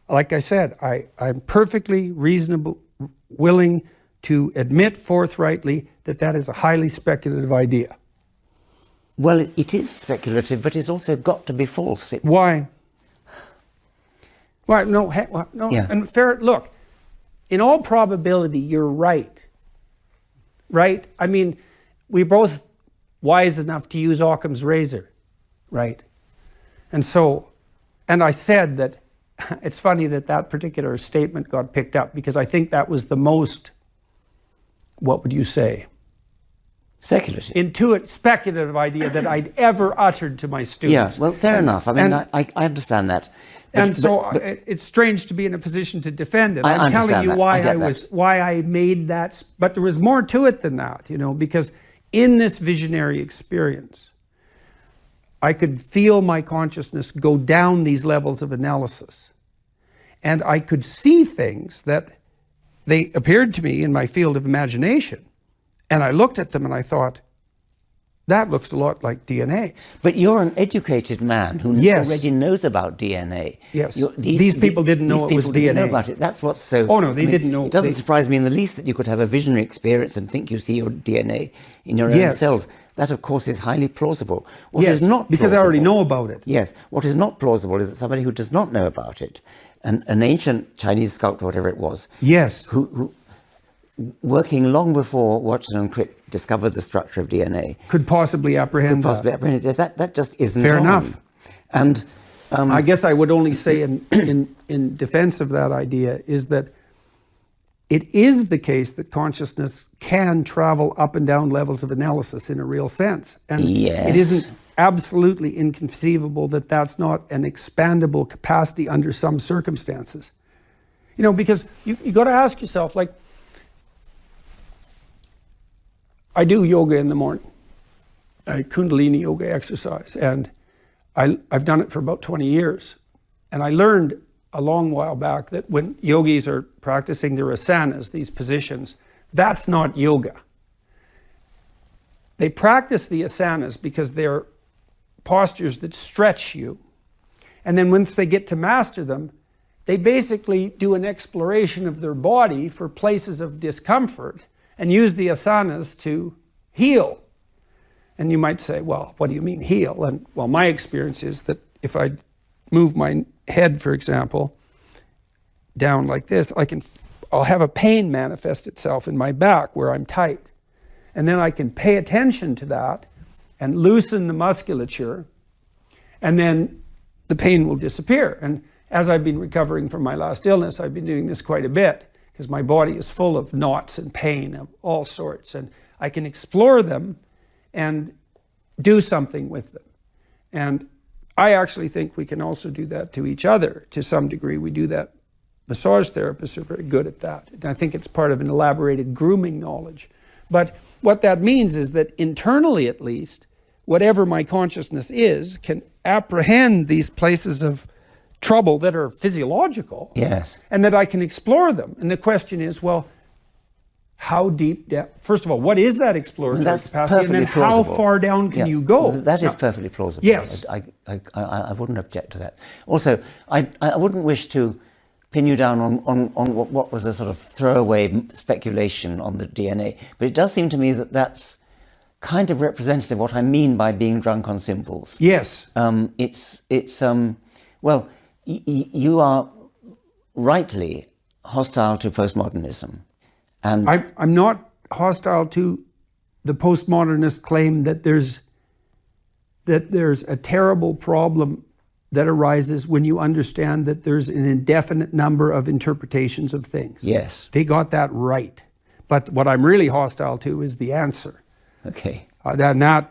like I said, I'm perfectly reasonable, willing to admit forthrightly that is a highly speculative idea. Well, it is speculative, but it's also got to be false. Why? Why? No. Yeah. And look, in all probability, you're right. Right? I mean, we're both wise enough to use Occam's razor, right? And I said that it's funny that particular statement got picked up, because I think that was the most, what would you say? Speculative. Speculative idea that I'd ever uttered to my students. Yeah, well, fair enough. I mean, I understand that. It's strange to be in a position to defend it. I'm telling you why I made that, but there was more to it than that, because in this visionary experience, I could feel my consciousness go down these levels of analysis. And I could see things that they appeared to me in my field of imagination. And I looked at them and I thought, that looks a lot like DNA. But you're an educated man who already knows about DNA. Yes. These people didn't know it was DNA. Didn't know about it. That's what's so... Oh, no, they didn't know. It doesn't surprise me in the least that you could have a visionary experience and think you see your DNA in your own cells. That, of course, is highly plausible. What is not because I already know about it. Yes. What is not plausible is that somebody who does not know about it, an ancient Chinese sculptor, whatever it was, who working long before Watson and Crick discovered the structure of DNA, could possibly apprehend that. That just isn't fair enough. And I guess I would only say in defense of that idea is that it is the case that consciousness can travel up and down levels of analysis in a real sense. And it isn't absolutely inconceivable that that's not an expandable capacity under some circumstances. Because you got to ask yourself, like, I do yoga in the morning, Kundalini yoga exercise, and I've done it for about 20 years. And I learned a long while back that when yogis are practicing their asanas, these positions, that's not yoga. They practice the asanas because they're postures that stretch you. And then once they get to master them, they basically do an exploration of their body for places of discomfort and use the asanas to heal. And you might say, well, what do you mean heal? And well, my experience is that if I move my head, for example, down like this, I'll have a pain manifest itself in my back where I'm tight. And then I can pay attention to that and loosen the musculature, and then the pain will disappear. And as I've been recovering from my last illness, I've been doing this quite a bit because my body is full of knots and pain of all sorts, and I can explore them and do something with them. And I actually think we can also do that to each other to some degree. We do that. Massage therapists are very good at that. And I think it's part of an elaborated grooming knowledge. But what that means is that internally, at least, whatever my consciousness is can apprehend these places of trouble that are physiological. Yes. And that I can explore them. And the question is, well, how deep depth? First of all, what is that exploratory capacity? And then plausible. how far down can you go? That is perfectly plausible. Yes. I wouldn't object to that. Also, I wouldn't wish to pin you down on what was a sort of throwaway speculation on the DNA, but it does seem to me that that's kind of representative of what I mean by being drunk on symbols. Yes. Well, you are rightly hostile to postmodernism. And I'm not hostile to the postmodernist claim that there's a terrible problem that arises when you understand that there's an indefinite number of interpretations of things. Yes. They got that right. But what I'm really hostile to is the answer. Okay. I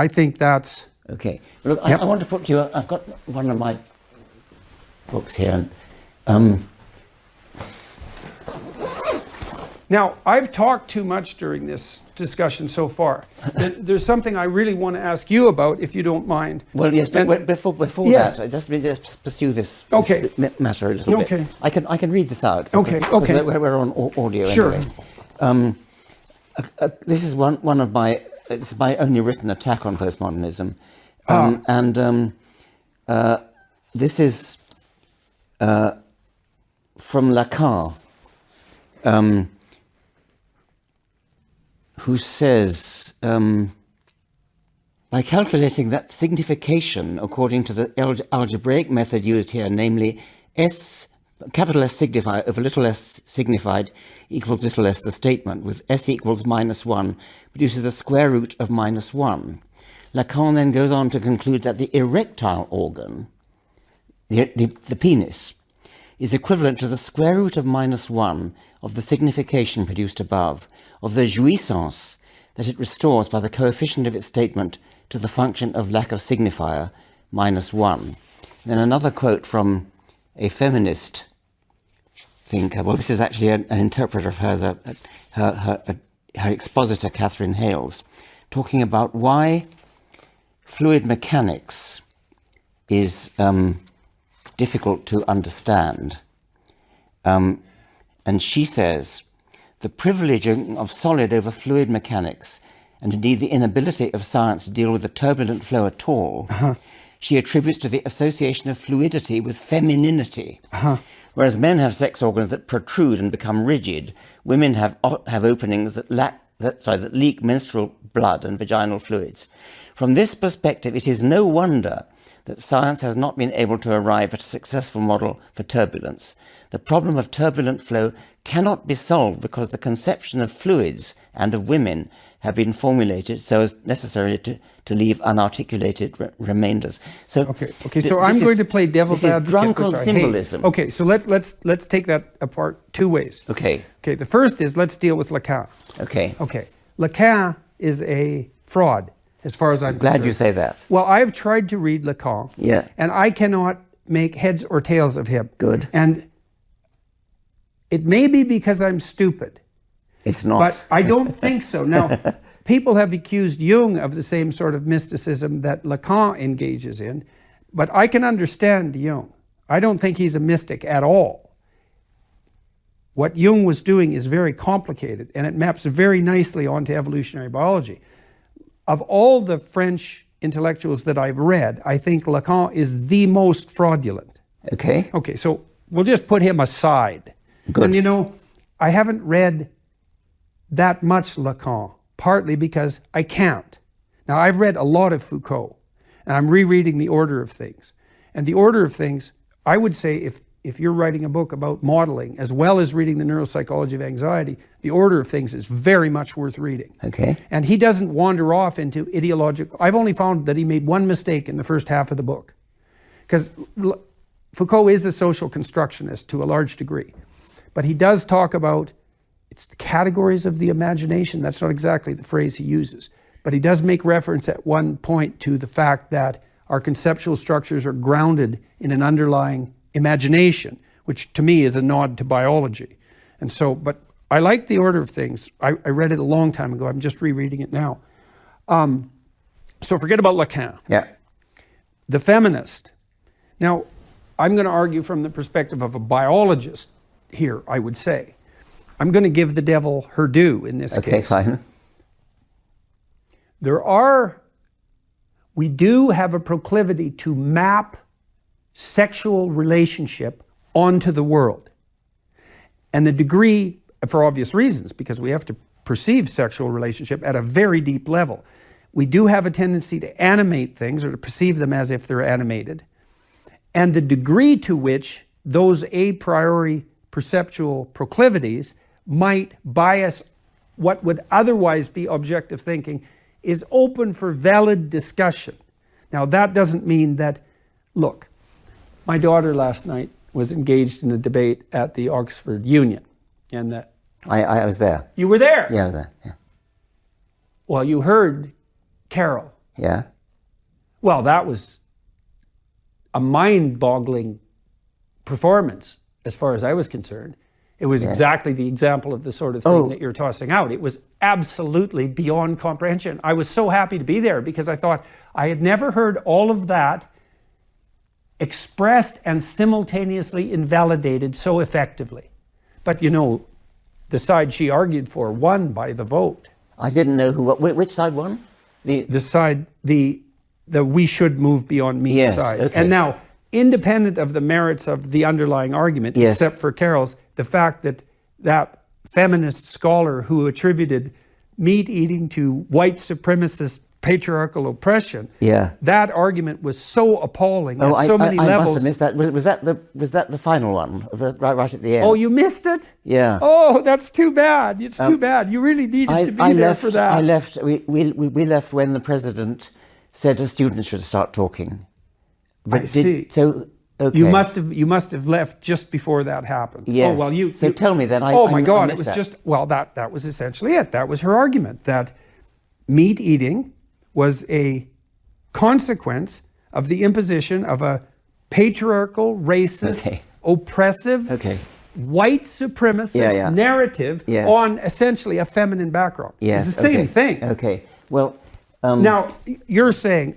think that's... Okay. Look, I want to put to you, I've got one of my books here. Now, I've talked too much during this discussion so far. There's something I really want to ask you about, if you don't mind. Well, yes, but before yes. that, just pursue this matter a little bit. Okay. I can read this out. Okay. We're on audio sure. Anyway. This is one of it's my only written attack on postmodernism. And this is from Lacan. Who says, by calculating that signification according to the algebraic method used here, namely capital S signified over little s signified equals little s the statement, with s equals -1, produces a square root of -1. Lacan then goes on to conclude that the erectile organ, the penis, is equivalent to the square root of -1 of the signification produced above, of the jouissance that it restores by the coefficient of its statement to the function of lack of signifier, -1. Then another quote from a feminist thinker. Well, this is actually an interpreter of hers, her expositor, Catherine Hales, talking about why fluid mechanics is difficult to understand. And she says, the privileging of solid over fluid mechanics, and indeed the inability of science to deal with the turbulent flow at all, she attributes to the association of fluidity with femininity. Whereas men have sex organs that protrude and become rigid, women have openings that leak menstrual blood and vaginal fluids. From this perspective, it is no wonder that science has not been able to arrive at a successful model for turbulence. The problem of turbulent flow cannot be solved because the conception of fluids and of women have been formulated so as necessarily to leave unarticulated remainders. So So I'm going to play devil's advocate. This is drunk on symbolism. Okay, so let's take that apart two ways. Okay. Okay, the first is let's deal with Lacan. Okay. Okay, Lacan is a fraud, as far as I'm concerned. Glad you say that. Well, I've tried to read Lacan. Yeah. And I cannot make heads or tails of him. Good. And it may be because I'm stupid. It's not. But I don't think so. Now, people have accused Jung of the same sort of mysticism that Lacan engages in, but I can understand Jung. I don't think he's a mystic at all. What Jung was doing is very complicated, and it maps very nicely onto evolutionary biology. Of all the French intellectuals that I've read, I think Lacan is the most fraudulent. Okay. Okay, so we'll just put him aside. Good. And you know, I haven't read that much Lacan, partly because I can't. Now, I've read a lot of Foucault, and I'm rereading The Order of Things. And The Order of Things, I would say if you're writing a book about modeling, as well as reading The Neuropsychology of Anxiety, The Order of Things is very much worth reading. Okay. And he doesn't wander off into ideological. I've only found that he made one mistake in the first half of the book. Because Foucault is a social constructionist to a large degree. But he does talk about, it's the categories of the imagination. That's not exactly the phrase he uses. But he does make reference at one point to the fact that our conceptual structures are grounded in an underlying imagination, which to me is a nod to biology. And so, but I like The Order of Things. I read it a long time ago. I'm just rereading it now. So forget about Lacan. Yeah. The feminist. Now, I'm going to argue from the perspective of a biologist here, I would say. I'm going to give the devil her due in this case. Okay, fine. We do have a proclivity to map sexual relationship onto the world. And the degree, for obvious reasons, because we have to perceive sexual relationship at a very deep level. We do have a tendency to animate things or to perceive them as if they're animated. And the degree to which those a priori perceptual proclivities might bias what would otherwise be objective thinking is open for valid discussion. Now, that doesn't mean that, look, my daughter last night was engaged in a debate at the Oxford Union. And that I was there. You were there? Yeah, I was there. Yeah. Well, you heard Carol. Yeah. Well, that was a mind-boggling performance as far as I was concerned. It was exactly the example of the sort of thing that you're tossing out. It was absolutely beyond comprehension. I was so happy to be there because I thought I had never heard all of that expressed and simultaneously invalidated so effectively. But you know, the side she argued for won by the vote. I didn't know which side won? The side, the we should move beyond me side. Okay. And now, independent of the merits of the underlying argument, except for Carol's, the fact that that feminist scholar who attributed meat eating to white supremacist patriarchal oppression, that argument was so appalling at so many levels. I must have missed that. Was that the final one, right at the end? Oh, you missed it? Yeah. Oh, that's too bad. It's too bad. You really needed to be there for that. I left. We left when the president said the students should start talking. But I see. So. Okay. You must have left just before that happened. Yes. Oh, well, so tell me then. Oh my God! It was just that was essentially it. That was her argument, that meat eating was a consequence of the imposition of a patriarchal, racist, oppressive, white supremacist narrative on essentially a feminine background. Yes. It's the same thing. Okay. Well, now you're saying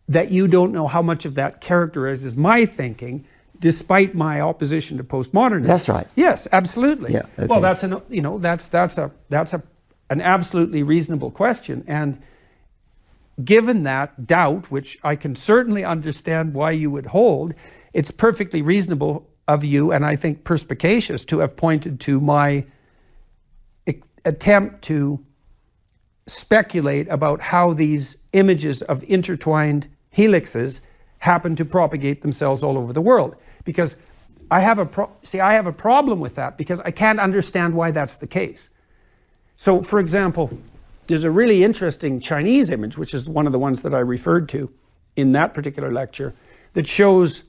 that you don't know how much of that characterizes my thinking, despite my opposition to postmodernism. That's right. Yes, absolutely. Yeah, okay. Well, that's an absolutely reasonable question, and given that doubt, which I can certainly understand why you would hold, it's perfectly reasonable of you, and I think perspicacious, to have pointed to my attempt to speculate about how these images of intertwined helixes happen to propagate themselves all over the world. Because I have a problem with that, because I can't understand why that's the case. So, for example, there's a really interesting Chinese image, which is one of the ones that I referred to in that particular lecture, that shows,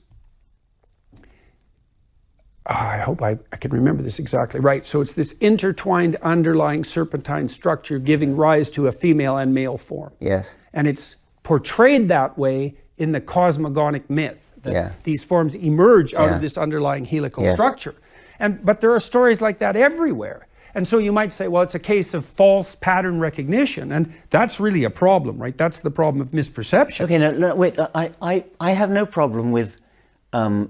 I hope I can remember this exactly right. So it's this intertwined underlying serpentine structure giving rise to a female and male form. Yes. And it's portrayed that way in the cosmogonic myth, that these forms emerge out of this underlying helical structure. But there are stories like that everywhere. And so you might say, well, it's a case of false pattern recognition, and that's really a problem, right? That's the problem of misperception. Okay, no, wait, I have no problem with, my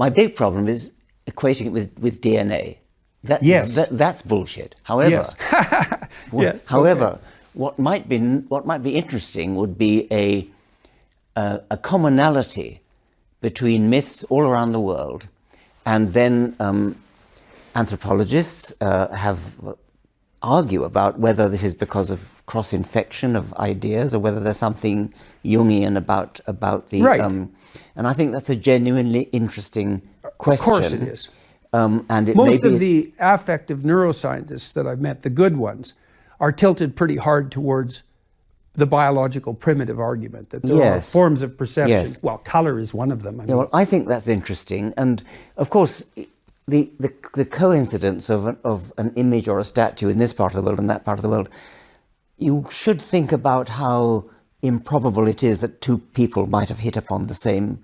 big problem is equating it with DNA. That's bullshit. However, what might be interesting would be a commonality between myths all around the world, and then anthropologists have argue about whether this is because of cross-infection of ideas or whether there's something Jungian about the... Right. And I think that's a genuinely interesting question. Of course it is. And it Most maybe of the affective neuroscientists that I've met, the good ones, are tilted pretty hard towards the biological primitive argument, that there are forms of perception. Yes. Well, color is one of them. Yeah, well, I think that's interesting. And of course, the coincidence of an image or a statue in this part of the world and that part of the world, you should think about how improbable it is that two people might have hit upon the same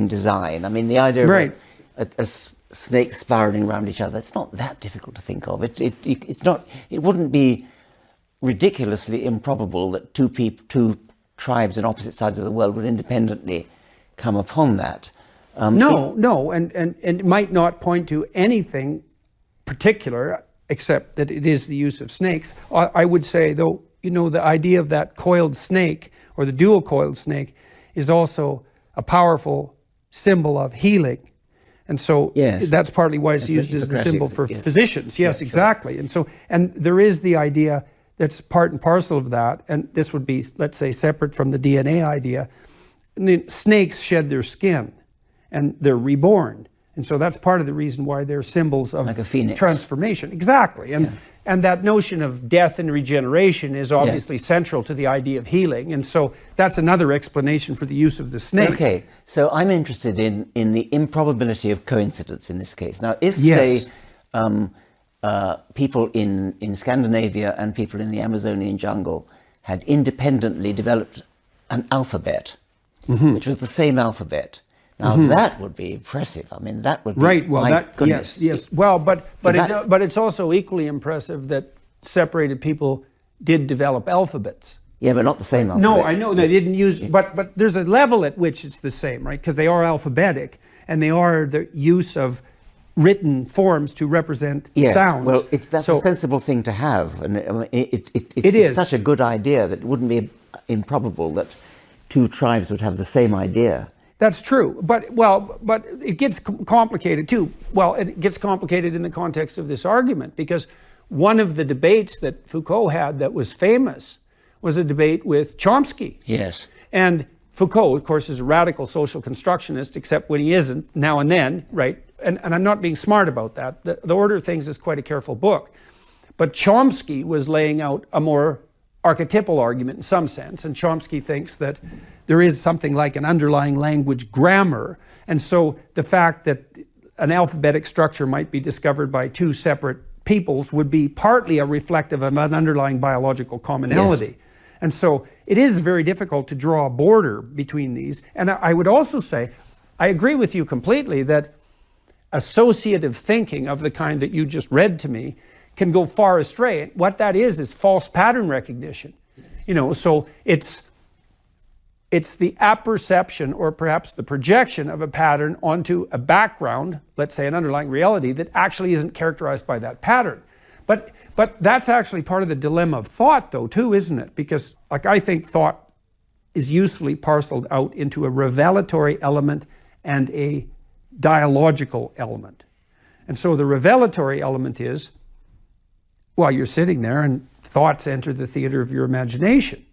design. I mean, the idea Right. of a snake spiraling around each other, it's not that difficult to think of. It's not. It wouldn't be ridiculously improbable that two tribes on opposite sides of the world would independently come upon that. No, and it might not point to anything particular, except that it is the use of snakes. I would say, though, the idea of that coiled snake or the dual coiled snake is also a powerful symbol of healing. And so that's partly why it's used as the symbol for physicians. Yes, exactly. Sure. And there is the idea that's part and parcel of that, and this would be, let's say, separate from the DNA idea. Snakes shed their skin and they're reborn. And so that's part of the reason why they're symbols of like a phoenix. Transformation. Exactly. And that notion of death and regeneration is obviously central to the idea of healing. And so that's another explanation for the use of the snake. Okay, so I'm interested in the improbability of coincidence in this case. Now, if, say, people in Scandinavia and people in the Amazonian jungle had independently developed an alphabet, which was the same alphabet, now that would be impressive. I mean, that would be right. Well, my goodness. Yes. Well, but it's also equally impressive that separated people did develop alphabets. Yeah, but not the same alphabet. No, I know they didn't use, but there's a level at which it's the same, right? Because they are alphabetic and they are the use of written forms to represent sounds. Well, that's a sensible thing to have, and it's such a good idea that it wouldn't be improbable that two tribes would have the same idea. That's true, but it gets complicated too. Well, it gets complicated in the context of this argument, because one of the debates that Foucault had that was famous was a debate with Chomsky. Yes. And Foucault, of course, is a radical social constructionist, except when he isn't, now and then, right? And I'm not being smart about that. The Order of Things is quite a careful book. But Chomsky was laying out a more archetypal argument in some sense, and Chomsky thinks that there is something like an underlying language grammar, and so the fact that an alphabetic structure might be discovered by two separate peoples would be partly a reflective of an underlying biological commonality. Yes. And so it is very difficult to draw a border between these. And I would also say, I agree with you completely that associative thinking of the kind that you just read to me can go far astray. What that is false pattern recognition. So it's the apperception or perhaps the projection of a pattern onto a background, let's say an underlying reality, that actually isn't characterized by that pattern. But that's actually part of the dilemma of thought, though, too, isn't it? Because I think thought is usefully parceled out into a revelatory element and a dialogical element. And so the revelatory element is, well, you're sitting there and thoughts enter the theater of your imagination.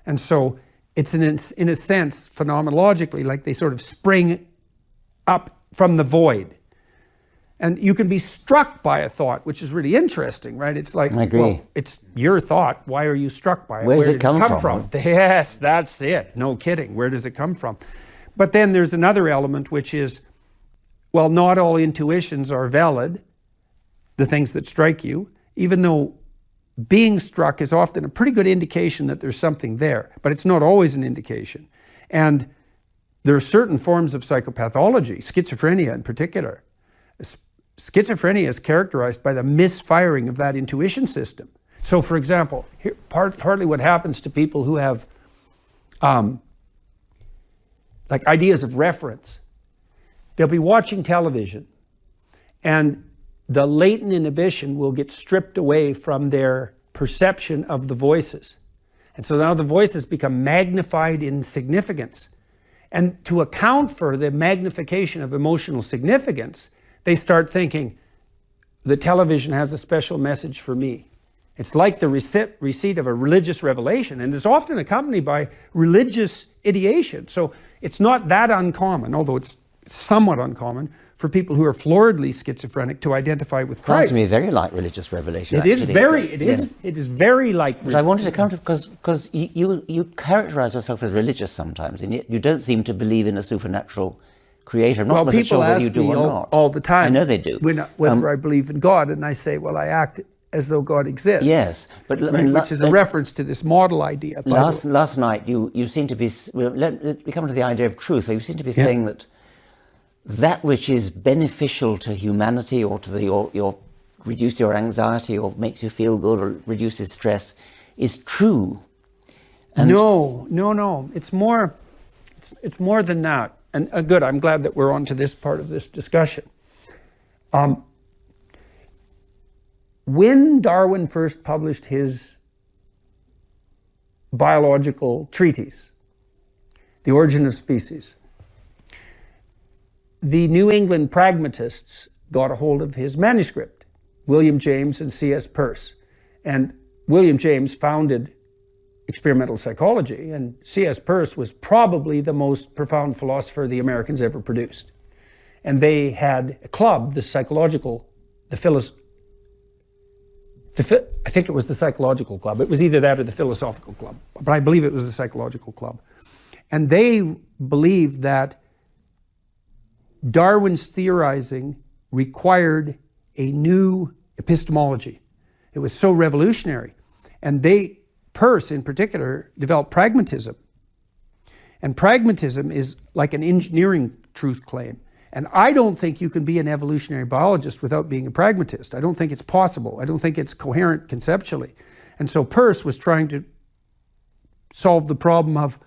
And so it's in a sense, phenomenologically, like they sort of spring up from the void. And you can be struck by a thought, which is really interesting, right? It's like, I agree. Well, it's your thought. Why are you struck by it? Where does it come from? Yes, that's it. No kidding. Where does it come from? But then there's another element, which is, well, not all intuitions are valid, the things that strike you, even though being struck is often a pretty good indication that there's something there, but it's not always an indication. And there are certain forms of psychopathology, schizophrenia in particular. Schizophrenia is characterized by the misfiring of that intuition system. So, for example, partly what happens to people who have like ideas of reference, they'll be watching television and the latent inhibition will get stripped away from their perception of the voices. And so now the voices become magnified in significance. And to account for the magnification of emotional significance, they start thinking, the television has a special message for me. It's like the receipt of a religious revelation, and it's often accompanied by religious ideation. So it's not that uncommon, although it's somewhat uncommon, for people who are floridly schizophrenic to identify with Christ. Sounds to me very like religious revelation. It is very like. But I wanted to counter because you characterize yourself as religious sometimes, and yet you don't seem to believe in a supernatural creator. I'm not sure whether you do or not. All the time. I know they do. Whether I believe in God, and I say, well, I act as though God exists. Yes, but which is a reference to this model idea. Last night, you seem to be. We come to the idea of truth. Where you seem to be saying that which is beneficial to humanity, or to your reduce your anxiety, or makes you feel good, or reduces stress, is true. And no. It's more than that. And good. I'm glad that we're on to this part of this discussion. When Darwin first published his biological treatise, The Origin of Species, the New England pragmatists got a hold of his manuscript, William James and C.S. Peirce. And William James founded experimental psychology, and C.S. Peirce was probably the most profound philosopher the Americans ever produced. And they had a club, I think it was the Psychological Club. It was either that or the Philosophical Club, but I believe it was the Psychological Club. And they believed that Darwin's theorizing required a new epistemology. It was so revolutionary. And Peirce in particular, developed pragmatism. And pragmatism is like an engineering truth claim. And I don't think you can be an evolutionary biologist without being a pragmatist. I don't think it's possible. I don't think it's coherent conceptually. And so Peirce was trying to solve the problem of,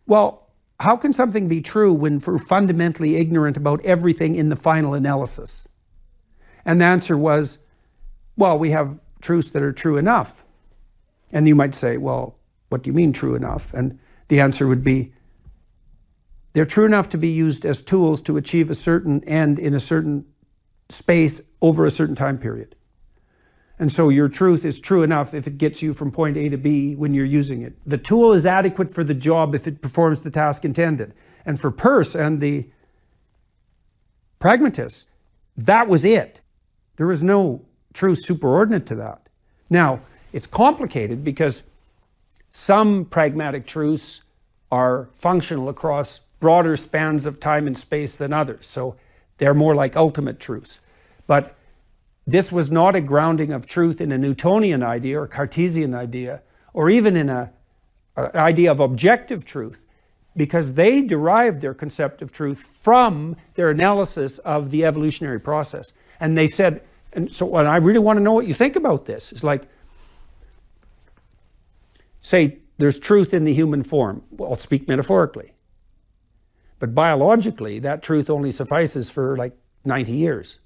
well, how can something be true when we're fundamentally ignorant about everything in the final analysis? And the answer was, well, we have truths that are true enough. And you might say, well, what do you mean true enough? And the answer would be, they're true enough to be used as tools to achieve a certain end in a certain space over a certain time period. And so your truth is true enough if it gets you from point A to B when you're using it. The tool is adequate for the job if it performs the task intended. And for Peirce and the pragmatists, that was it. There was no truth superordinate to that. Now, it's complicated because some pragmatic truths are functional across broader spans of time and space than others. So they're more like ultimate truths. But this was not a grounding of truth in a Newtonian idea or Cartesian idea, or even in an idea of objective truth, because they derived their concept of truth from their analysis of the evolutionary process. And they said, and I really want to know what you think about this. It's like, say, there's truth in the human form. Well, I'll speak metaphorically. But biologically, that truth only suffices for like 90 years,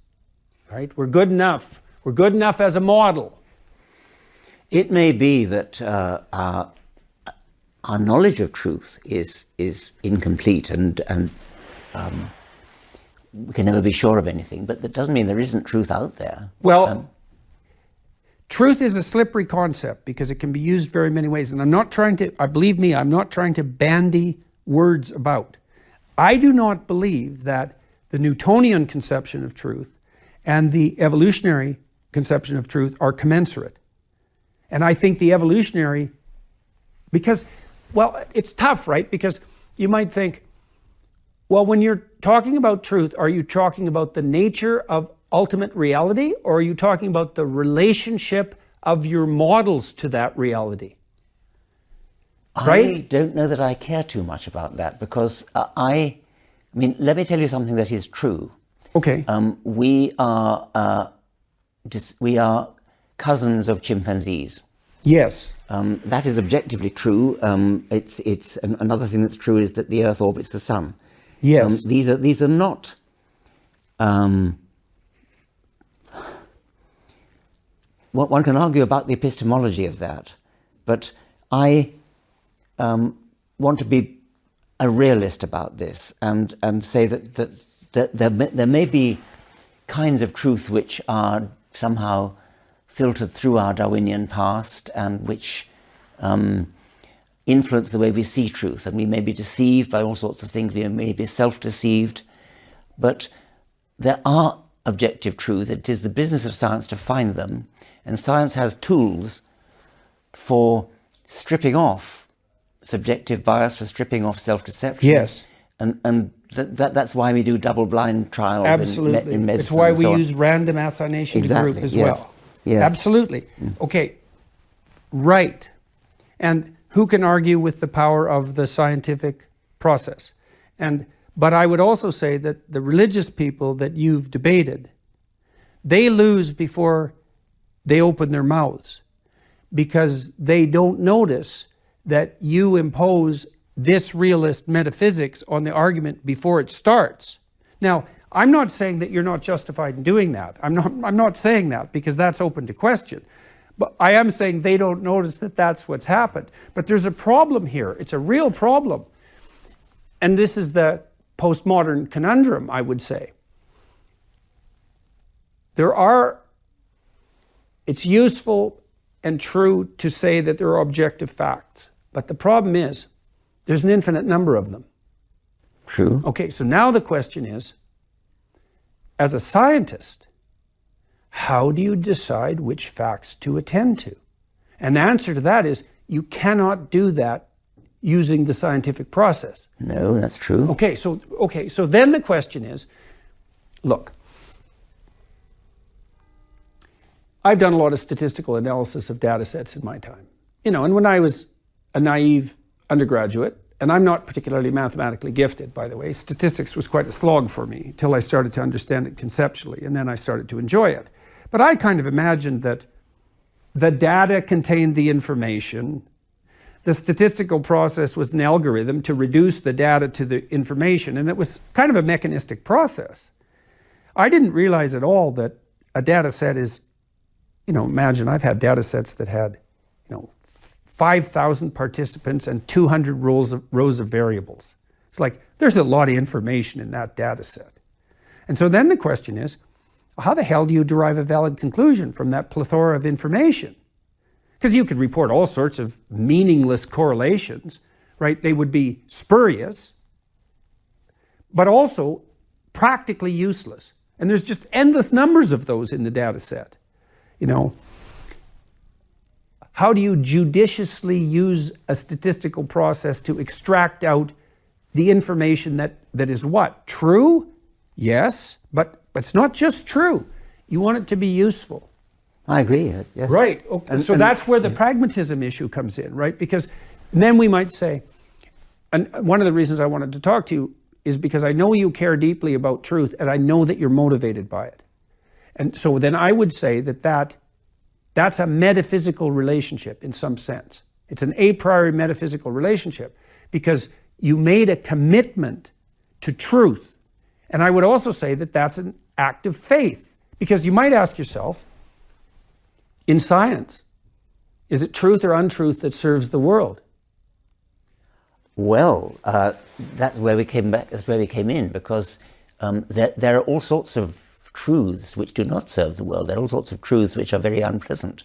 right? We're good enough. We're good enough as a model. It may be that our knowledge of truth is incomplete and we can never be sure of anything, but that doesn't mean there isn't truth out there. Well, truth is a slippery concept because it can be used very many ways. And I'm not trying to bandy words about. I do not believe that the Newtonian conception of truth and the evolutionary conception of truth are commensurate. And I think the evolutionary, because, well, it's tough, right? Because you might think, well, when you're talking about truth, are you talking about the nature of ultimate reality, or are you talking about the relationship of your models to that reality? Right? I don't know that I care too much about that because I mean, let me tell you something that is true. Okay. We are cousins of chimpanzees. Yes. That is objectively true. It's another thing that's true is that the Earth orbits the Sun. Yes. These are not. One can argue about the epistemology of that, but I want to be a realist about this and say that there may be kinds of truth which are somehow filtered through our Darwinian past and which influence the way we see truth. And we may be deceived by all sorts of things. We may be self-deceived. But there are objective truths. It is the business of science to find them. And science has tools for stripping off subjective bias, for stripping off self-deception. Yes. And that's why we do double-blind trials Absolutely. in medicine. It's why we so use random assignation group as well. Yes. Absolutely. Okay. Right. And who can argue with the power of the scientific process? But I would also say that the religious people that you've debated, they lose before they open their mouths, because they don't notice that you impose this realist metaphysics on the argument before it starts. Now, I'm not saying that you're not justified in doing that. I'm not saying that, because that's open to question. But I am saying they don't notice that that's what's happened. But there's a problem here. It's a real problem. And this is the postmodern conundrum, I would say. It's useful and true to say that there are objective facts. But the problem is, there's an infinite number of them. True. Okay, so now the question is, as a scientist, how do you decide which facts to attend to? And the answer to that is, you cannot do that using the scientific process. No, that's true. Okay, so then the question is, look, I've done a lot of statistical analysis of data sets in my time. And when I was a naive undergraduate, and I'm not particularly mathematically gifted, by the way, statistics was quite a slog for me until I started to understand it conceptually, and then I started to enjoy it. But I kind of imagined that the data contained the information. The statistical process was an algorithm to reduce the data to the information, and it was kind of a mechanistic process. I didn't realize at all that a data set is, imagine I've had data sets that had, 5,000 participants and 200 rows of variables. It's like, there's a lot of information in that data set. And so then the question is, how the hell do you derive a valid conclusion from that plethora of information? Because you could report all sorts of meaningless correlations, right? They would be spurious, but also practically useless. And there's just endless numbers of those in the data set. How do you judiciously use a statistical process to extract out the information that is what? True? Yes, but it's not just true. You want it to be useful. I agree, yes. Right, okay. So that's where the pragmatism issue comes in, right? Because then we might say, and one of the reasons I wanted to talk to you is because I know you care deeply about truth, and I know that you're motivated by it. And so then I would say that's a metaphysical relationship in some sense. It's an a priori metaphysical relationship because you made a commitment to truth. And I would also say that that's an act of faith, because you might ask yourself, in science, is it truth or untruth that serves the world? Well, that's where we came back. That's where we came in, because there are all sorts of truths which do not serve the world. There are all sorts of truths which are very unpleasant.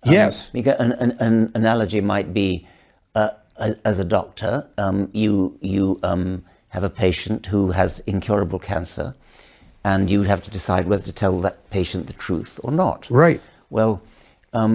Yes. An analogy might be, as a doctor, you have a patient who has incurable cancer, and you have to decide whether to tell that patient the truth or not. Right. Well,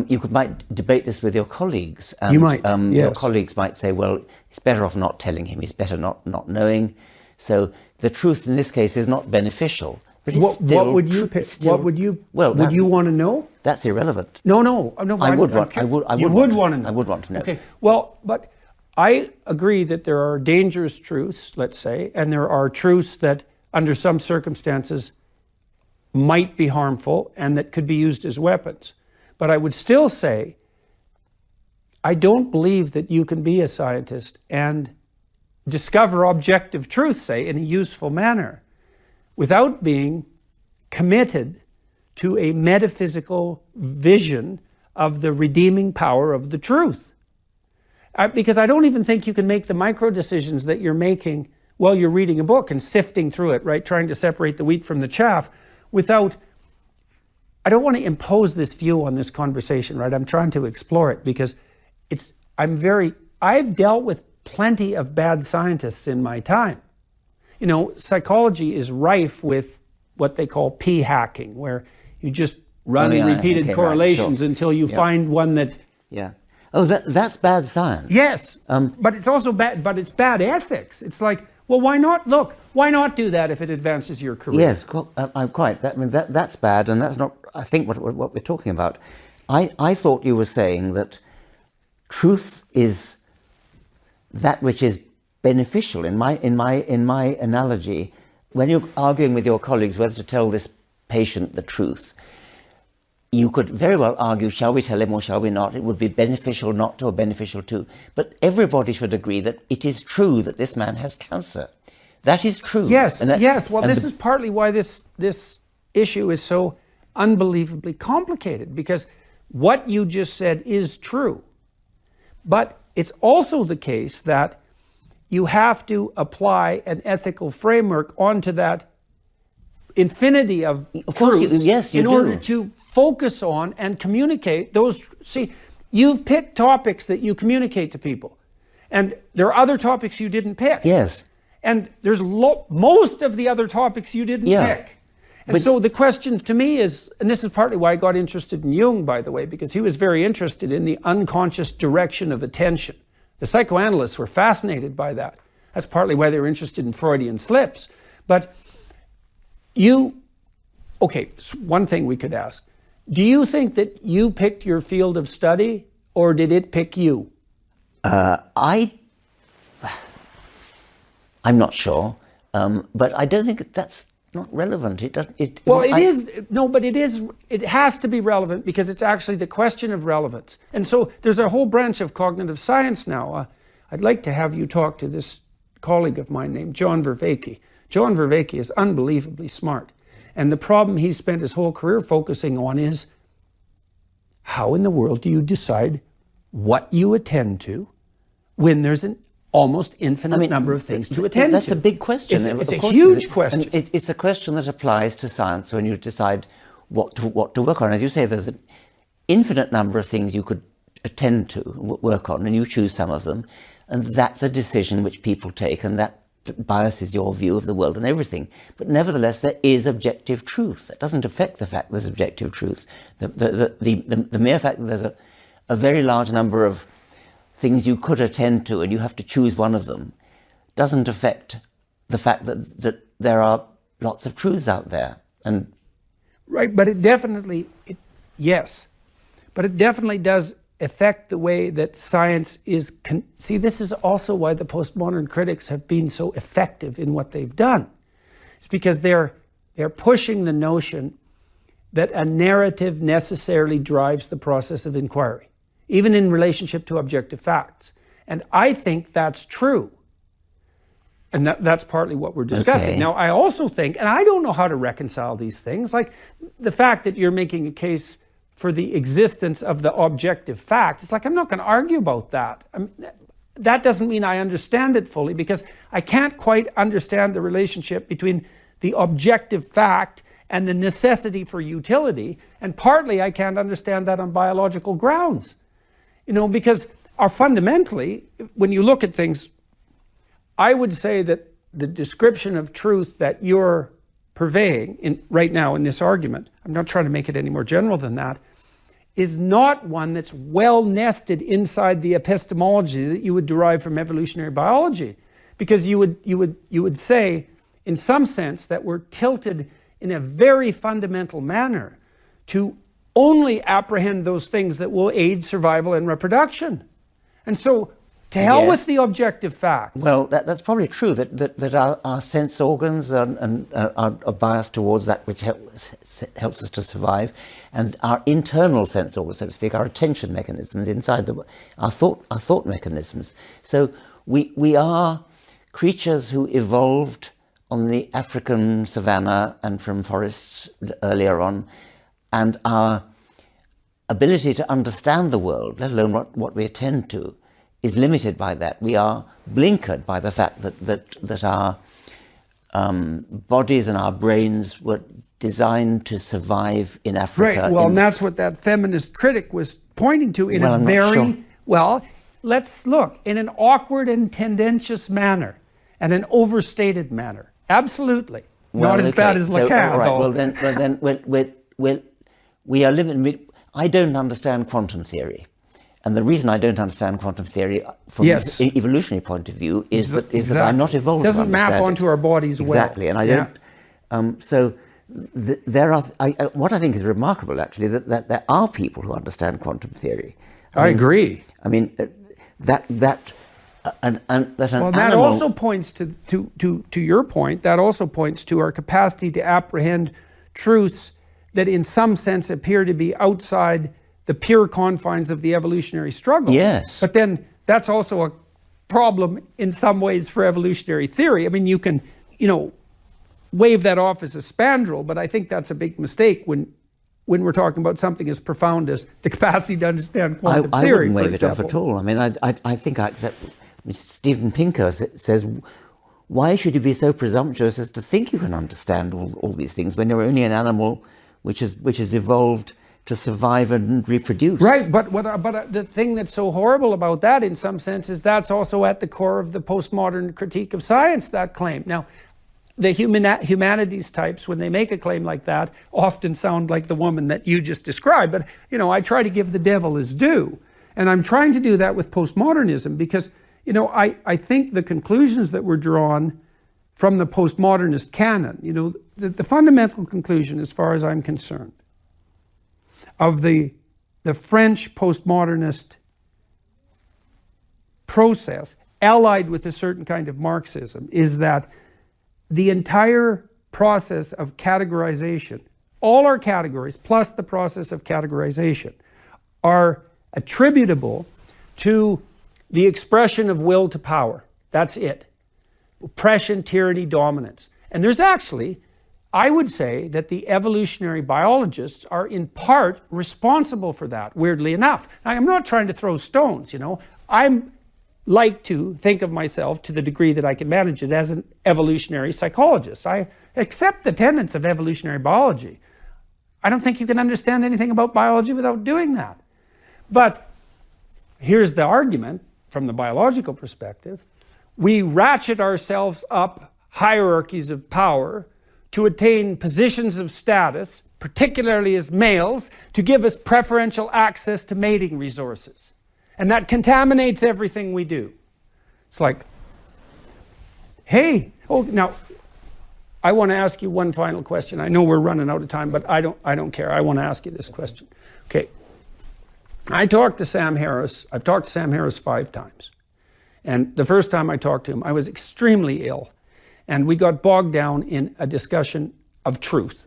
you might debate this with your colleagues. And, you might, yes. Your colleagues might say, well, he's better off not telling him. He's better not knowing. So the truth in this case is not beneficial. But what would you pick? What would you? Well, would you want to know? That's irrelevant. No. I would want to know. You would want to know. I would want to know. Okay. Well, but I agree that there are dangerous truths, let's say, and there are truths that, under some circumstances, might be harmful and that could be used as weapons. But I would still say, I don't believe that you can be a scientist and discover objective truth, say, in a useful manner, without being committed to a metaphysical vision of the redeeming power of the truth. Because I don't even think you can make the micro decisions that you're making while you're reading a book and sifting through it, right? Trying to separate the wheat from the chaff, without, I don't want to impose this view on this conversation, right? I'm trying to explore it because I've dealt with plenty of bad scientists in my time. You know, psychology is rife with what they call p-hacking, where you just run repeated correlations until you find one that... Yeah. Oh, that's bad science. Yes, but it's also bad, but it's bad ethics. It's like, well, why not do that if it advances your career? Yes, quite. That's bad, and that's not, I think, what we're talking about. I thought you were saying that truth is that which is beneficial. In my analogy, when you're arguing with your colleagues whether to tell this patient the truth, you could very well argue, shall we tell him or shall we not? It would be beneficial not to or beneficial to. But everybody should agree that it is true that this man has cancer. That is true. Yes, yes. Well, this is partly why this issue is so unbelievably complicated, because what you just said is true. But it's also the case that you have to apply an ethical framework onto that infinity of truths in order to focus on and communicate those. See, you've picked topics that you communicate to people, and there are other topics you didn't pick. Yes. And there's most of the other topics you didn't pick. And so the question to me is, and this is partly why I got interested in Jung, by the way, because he was very interested in the unconscious direction of attention. The psychoanalysts were fascinated by that. That's partly why they were interested in Freudian slips. But one thing we could ask, do you think that you picked your field of study, or did it pick you? I'm not sure, but I don't think that's not relevant. It doesn't. It has to be relevant, because it's actually the question of relevance. And so there's a whole branch of cognitive science now. I'd like to have you talk to this colleague of mine named John Vervaeke. John Vervaeke is unbelievably smart. And the problem he spent his whole career focusing on is, how in the world do you decide what you attend to when there's an almost infinite number of things to attend to? That's a big question. It's a huge question. And it's a question that applies to science when you decide what to work on. As you say, there's an infinite number of things you could attend to, work on, and you choose some of them. And that's a decision which people take, and that biases your view of the world and everything. But nevertheless, there is objective truth. That doesn't affect the fact there's objective truth. The mere fact that there's a very large number of things you could attend to and you have to choose one of them doesn't affect the fact that there are lots of truths out there. And right, but it definitely does affect the way that science is. See, this is also why the postmodern critics have been so effective in what they've done. It's because they're pushing the notion that a narrative necessarily drives the process of inquiry, even in relationship to objective facts. And I think that's true. And that's partly what we're discussing. Okay. Now, I also think, and I don't know how to reconcile these things, like the fact that you're making a case for the existence of the objective fact. It's like, I'm not going to argue about that. That doesn't mean I understand it fully, because I can't quite understand the relationship between the objective fact and the necessity for utility. And partly I can't understand that on biological grounds. You know, because fundamentally, when you look at things, I would say that the description of truth that you're purveying right now in this argument, I'm not trying to make it any more general than that, is not one that's well nested inside the epistemology that you would derive from evolutionary biology. Because you would say, in some sense, that we're tilted in a very fundamental manner to only apprehend those things that will aid survival and reproduction. And so, to hell with the objective facts. Well, that's probably true, that our sense organs are biased towards that which helps us to survive, and our internal sense organs, so to speak, our attention mechanisms inside our thought mechanisms. So we are creatures who evolved on the African savanna and from forests earlier on, and our ability to understand the world, let alone what we attend to, is limited by that. We are blinkered by the fact that our bodies and our brains were designed to survive in Africa. Right. Well, and that's what that feminist critic was pointing to in a very, well, let's look, in an awkward and tendentious manner and an overstated manner. Absolutely. Well, not as bad as Lacan, all right. though. Well, then, we are living. I don't understand quantum theory, and the reason I don't understand quantum theory from an evolutionary point of view is that I'm not evolved. It doesn't map onto our bodies exactly, and I don't. So there are. What I think is remarkable, actually, that there are people who understand quantum theory. I agree. I mean, that also points to your point. That also points to our capacity to apprehend truths that in some sense appear to be outside the pure confines of the evolutionary struggle. Yes. But then that's also a problem in some ways for evolutionary theory. I mean, you can, wave that off as a spandrel, but I think that's a big mistake when we're talking about something as profound as the capacity to understand quantum theory. I wouldn't wave it off at all. I mean, I think I accept. Steven Pinker says, why should you be so presumptuous as to think you can understand all these things when you're only an animal which has evolved to survive and reproduce? Right, but the thing that's so horrible about that, in some sense, is that's also at the core of the postmodern critique of science, that claim. Now, the humanities types, when they make a claim like that, often sound like the woman that you just described. But, I try to give the devil his due. And I'm trying to do that with postmodernism because, I think the conclusions that were drawn from the postmodernist canon, the fundamental conclusion, as far as I'm concerned, of the French postmodernist process, allied with a certain kind of Marxism, is that the entire process of categorization, all our categories plus the process of categorization, are attributable to the expression of will to power. That's it. Oppression, tyranny, dominance. And there's actually, I would say that the evolutionary biologists are in part responsible for that, weirdly enough. Now, I'm not trying to throw stones, I'm like to think of myself, to the degree that I can manage it, as an evolutionary psychologist. I accept the tenets of evolutionary biology. I don't think you can understand anything about biology without doing that. But here's the argument from the biological perspective. We ratchet ourselves up hierarchies of power to attain positions of status, particularly as males, to give us preferential access to mating resources. And that contaminates everything we do. It's like, hey, now, I want to ask you one final question. I know we're running out of time, but I don't care. I want to ask you this question. Okay. I've talked to Sam Harris 5 times. And the first time I talked to him, I was extremely ill. And we got bogged down in a discussion of truth.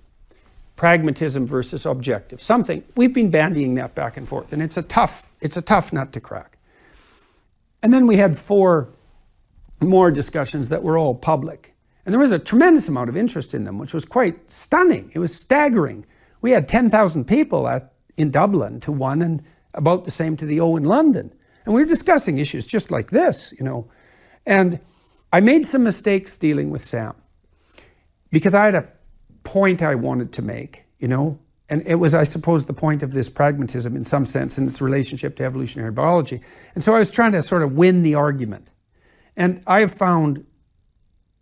Pragmatism versus objective. Something, we've been bandying that back and forth, and it's a tough nut to crack. And then we had 4 more discussions that were all public. And there was a tremendous amount of interest in them, which was quite stunning. It was staggering. We had 10,000 people in Dublin to one, and about the same to the O in London. And we were discussing issues just like this, And I made some mistakes dealing with Sam because I had a point I wanted to make, and it was, I suppose, the point of this pragmatism in some sense in its relationship to evolutionary biology. And so I was trying to sort of win the argument. And I have found,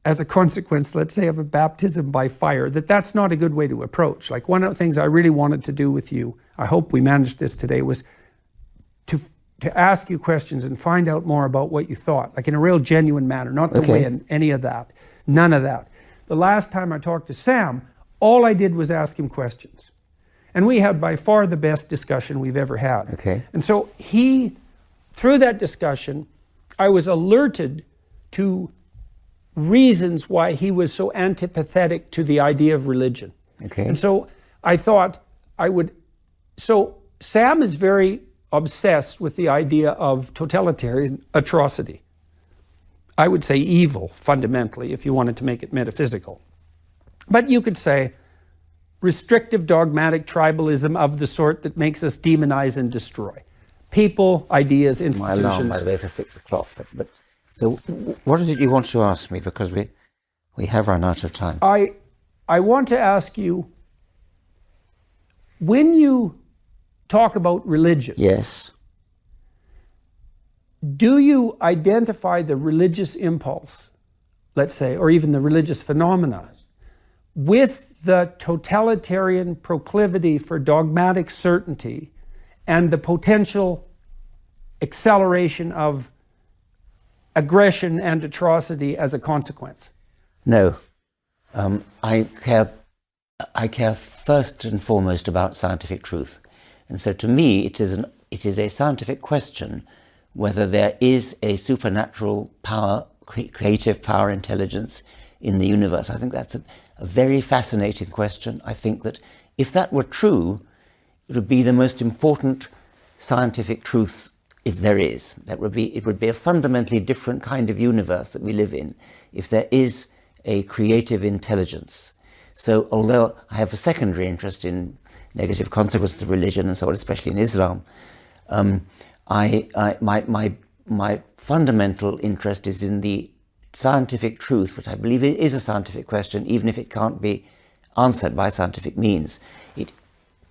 as a consequence, let's say, of a baptism by fire, that that's not a good way to approach. Like, one of the things I really wanted to do with you, I hope we managed this today, was to ask you questions and find out more about what you thought, like in a real genuine manner, not to win any of that, none of that. The last time I talked to Sam, all I did was ask him questions. And we had by far the best discussion we've ever had. Okay. And so through that discussion, I was alerted to reasons why he was so antipathetic to the idea of religion. Okay. And so I thought so Sam is very obsessed with the idea of totalitarian atrocity. I would say evil, fundamentally, if you wanted to make it metaphysical. But you could say restrictive, dogmatic tribalism of the sort that makes us demonize and destroy. People, ideas, institutions. My alarm, by the way, for 6 o'clock. But so what is it you want to ask me? Because we have run out of time. I want to ask you when you talk about religion, Yes. do you identify the religious impulse, let's say, or even the religious phenomena, with the totalitarian proclivity for dogmatic certainty and the potential acceleration of aggression and atrocity as a consequence? No. I care first and foremost about scientific truth. And so to me, it is a scientific question whether there is a supernatural power, creative power, intelligence in the universe. I think that's a very fascinating question. I think that if that were true, it would be the most important scientific truth if there is. It would be a fundamentally different kind of universe that we live in if there is a creative intelligence. So although I have a secondary interest in negative consequences of religion and so on, especially in Islam, my fundamental interest is in the scientific truth, which I believe is a scientific question, even if it can't be answered by scientific means.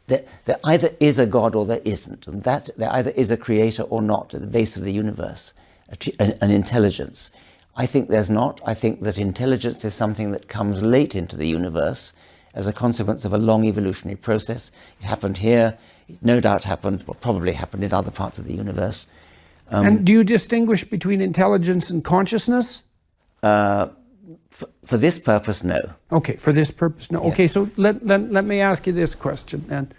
There either is a God or there isn't, and that there either is a creator or not at the base of the universe, an intelligence. I think there's not. I think that intelligence is something that comes late into the universe as a consequence of a long evolutionary process. It happened here, it no doubt happened, or probably happened in other parts of the universe. And do you distinguish between intelligence and consciousness? For this purpose, no. Okay, for this purpose, no. Yes. Okay, so let me ask you this question then.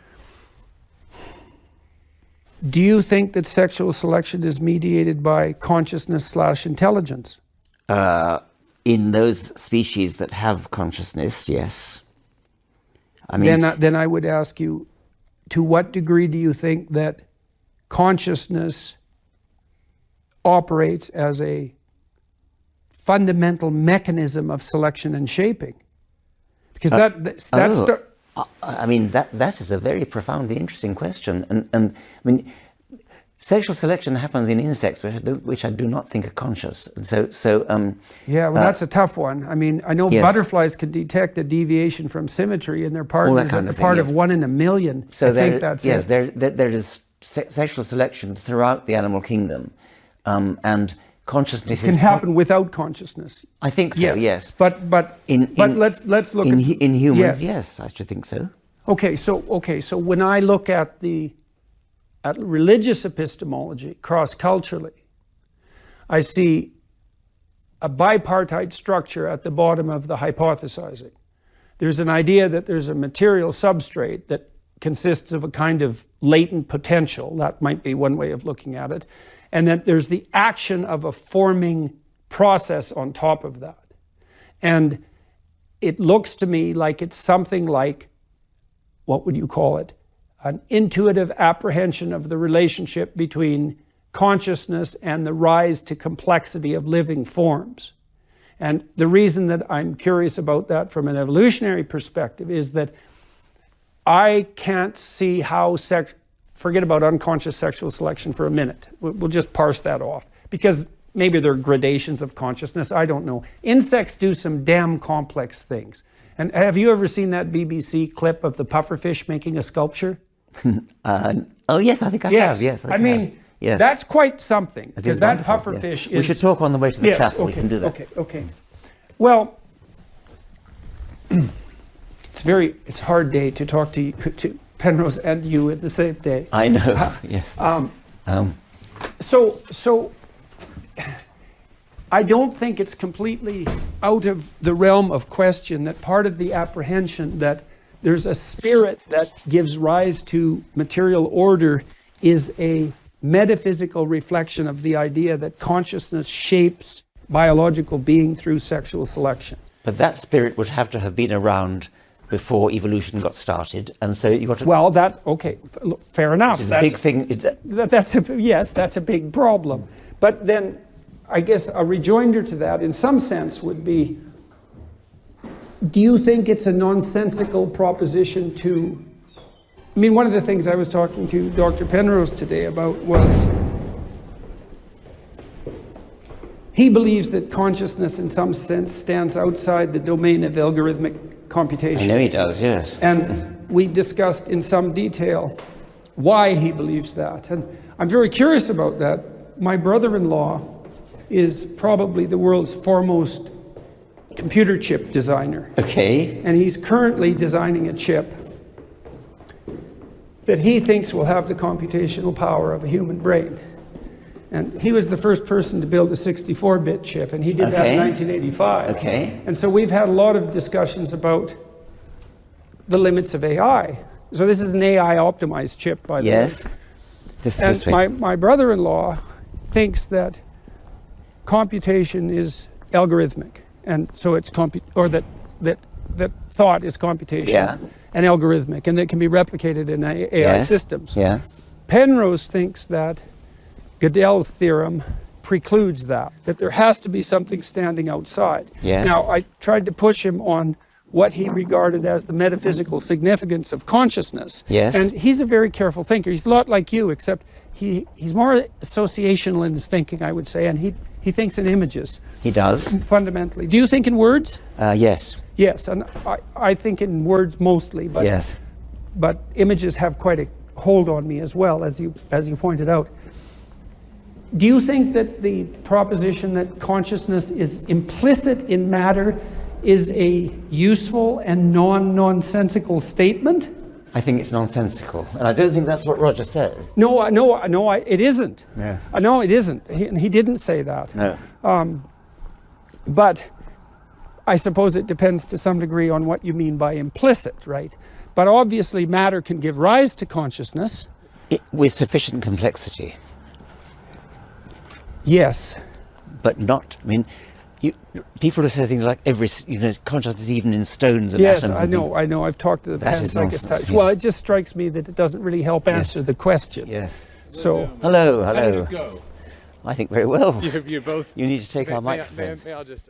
Do you think that sexual selection is mediated by consciousness/intelligence? In those species that have consciousness, yes. I mean, Then I would ask you, to what degree do you think that consciousness operates as a fundamental mechanism of selection and shaping? Because I mean, that is a very profoundly interesting question. And I mean, sexual selection happens in insects, which I do not think are conscious. And yeah, well, that's a tough one. I mean, I know yes. Butterflies can detect a deviation from symmetry in their partners kind at of the part thing, of yes. 1 in a million. So I think that's yes, it. there is sexual selection throughout the animal kingdom, and consciousness Can happen without consciousness. I think so. Yes, But let's look in humans. Yes. Yes, I should think so. Okay, so when I look at religious epistemology cross-culturally, I see a bipartite structure at the bottom of the hypothesizing. There's an idea that there's a material substrate that consists of a kind of latent potential. That might be one way of looking at it. And that there's the action of a forming process on top of that. And it looks to me like it's something like, what would you call it? An intuitive apprehension of the relationship between consciousness and the rise to complexity of living forms. And the reason that I'm curious about that from an evolutionary perspective is that I can't see how forget about unconscious sexual selection for a minute. We'll just parse that off, because maybe there are gradations of consciousness. I don't know. Insects do some damn complex things. And have you ever seen that BBC clip of the pufferfish making a sculpture? Oh yes, I think I have. Yes, I mean, yes. That's quite something, because that pufferfish is... We should talk on the way to the chapel. Okay, we can do that. Okay. Well, it's a hard day to talk to Penrose and you at the same day. I know. Yes. So I don't think it's completely out of the realm of question that part of the apprehension that there's a spirit that gives rise to material order is a metaphysical reflection of the idea that consciousness shapes biological being through sexual selection. But that spirit would have to have been around before evolution got started, and so you got to... Well, fair enough. It's a big thing. That's a big problem. But then, I guess a rejoinder to that, in some sense, would be, do you think it's a nonsensical proposition to... I mean, one of the things I was talking to Dr. Penrose today about was, he believes that consciousness, in some sense, stands outside the domain of algorithmic computation. I know he does, yes. And we discussed in some detail why he believes that. And I'm very curious about that. My brother-in-law is probably the world's foremost computer chip designer. Okay. And he's currently designing a chip that he thinks will have the computational power of a human brain. And he was the first person to build a 64-bit chip, and he did that in 1985. Okay. And so we've had a lot of discussions about the limits of AI. So this is an AI-optimized chip, by the way. Yes. This is my brother-in-law thinks that computation is algorithmic, and so it's that thought is computation and algorithmic, and it can be replicated in AI systems. Yeah. Penrose thinks that Gödel's theorem precludes that there has to be something standing outside. Yes. Now, I tried to push him on what he regarded as the metaphysical significance of consciousness. Yes. And he's a very careful thinker. He's a lot like you, except he's more associational in his thinking, I would say, and he thinks in images. He does. Fundamentally. Do you think in words? Yes. Yes, and I think in words mostly, but Yes. but images have quite a hold on me as well, as you pointed out. Do you think that the proposition that consciousness is implicit in matter is a useful and nonsensical statement? I think it's nonsensical, and I don't think that's what Roger said. No, it isn't. Yeah. No, it isn't. He didn't say that. No. But I suppose it depends to some degree on what you mean by implicit, right? But obviously matter can give rise to consciousness. With sufficient complexity. Yes. But not, I mean, people who say things like consciousness is even in stones and yes, atoms. I know. I've talked to the panpsychist types. Well, it just strikes me that it doesn't really help answer the question. Yes. So. Hello. How did it go? I think very well. You both. You need to take our microphones. I'll just.